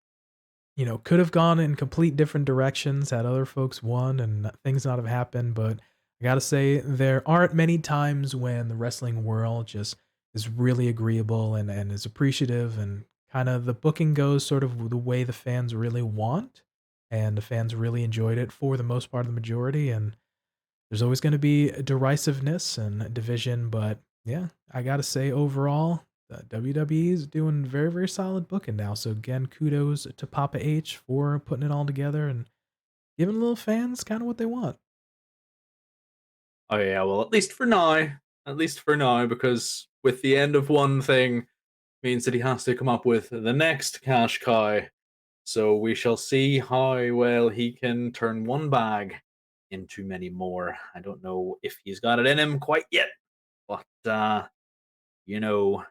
could have gone in complete different directions had other folks won and things not have happened. But I gotta say, there aren't many times when the wrestling world just is really agreeable and is appreciative and kind of the booking goes sort of the way the fans really want. And the fans really enjoyed it for the most part of the majority. And there's always going to be derisiveness and division, but yeah, I gotta say overall, the WWE is doing very, very solid booking now. So again, kudos to Papa H for putting it all together and giving little fans kind of what they want. Oh yeah, well, at least for now, because with the end of one thing means that he has to come up with the next cash cow. So we shall see how well he can turn one bag into many more. I don't know if he's got it in him quite yet, but you know,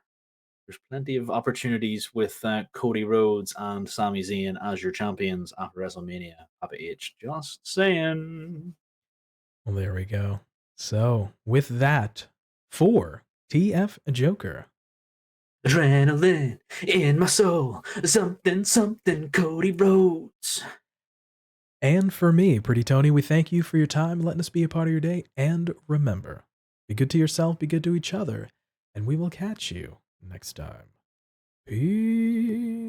there's plenty of opportunities with Cody Rhodes and Sami Zayn as your champions after WrestleMania. Papa H, just saying. Well, there we go. So with that, for TF Joker. Adrenaline in my soul, something, something, Cody Rhodes. And for me, Pretty Tony, we thank you for your time, letting us be a part of your day. And remember, be good to yourself, be good to each other, and we will catch you next time. Peace.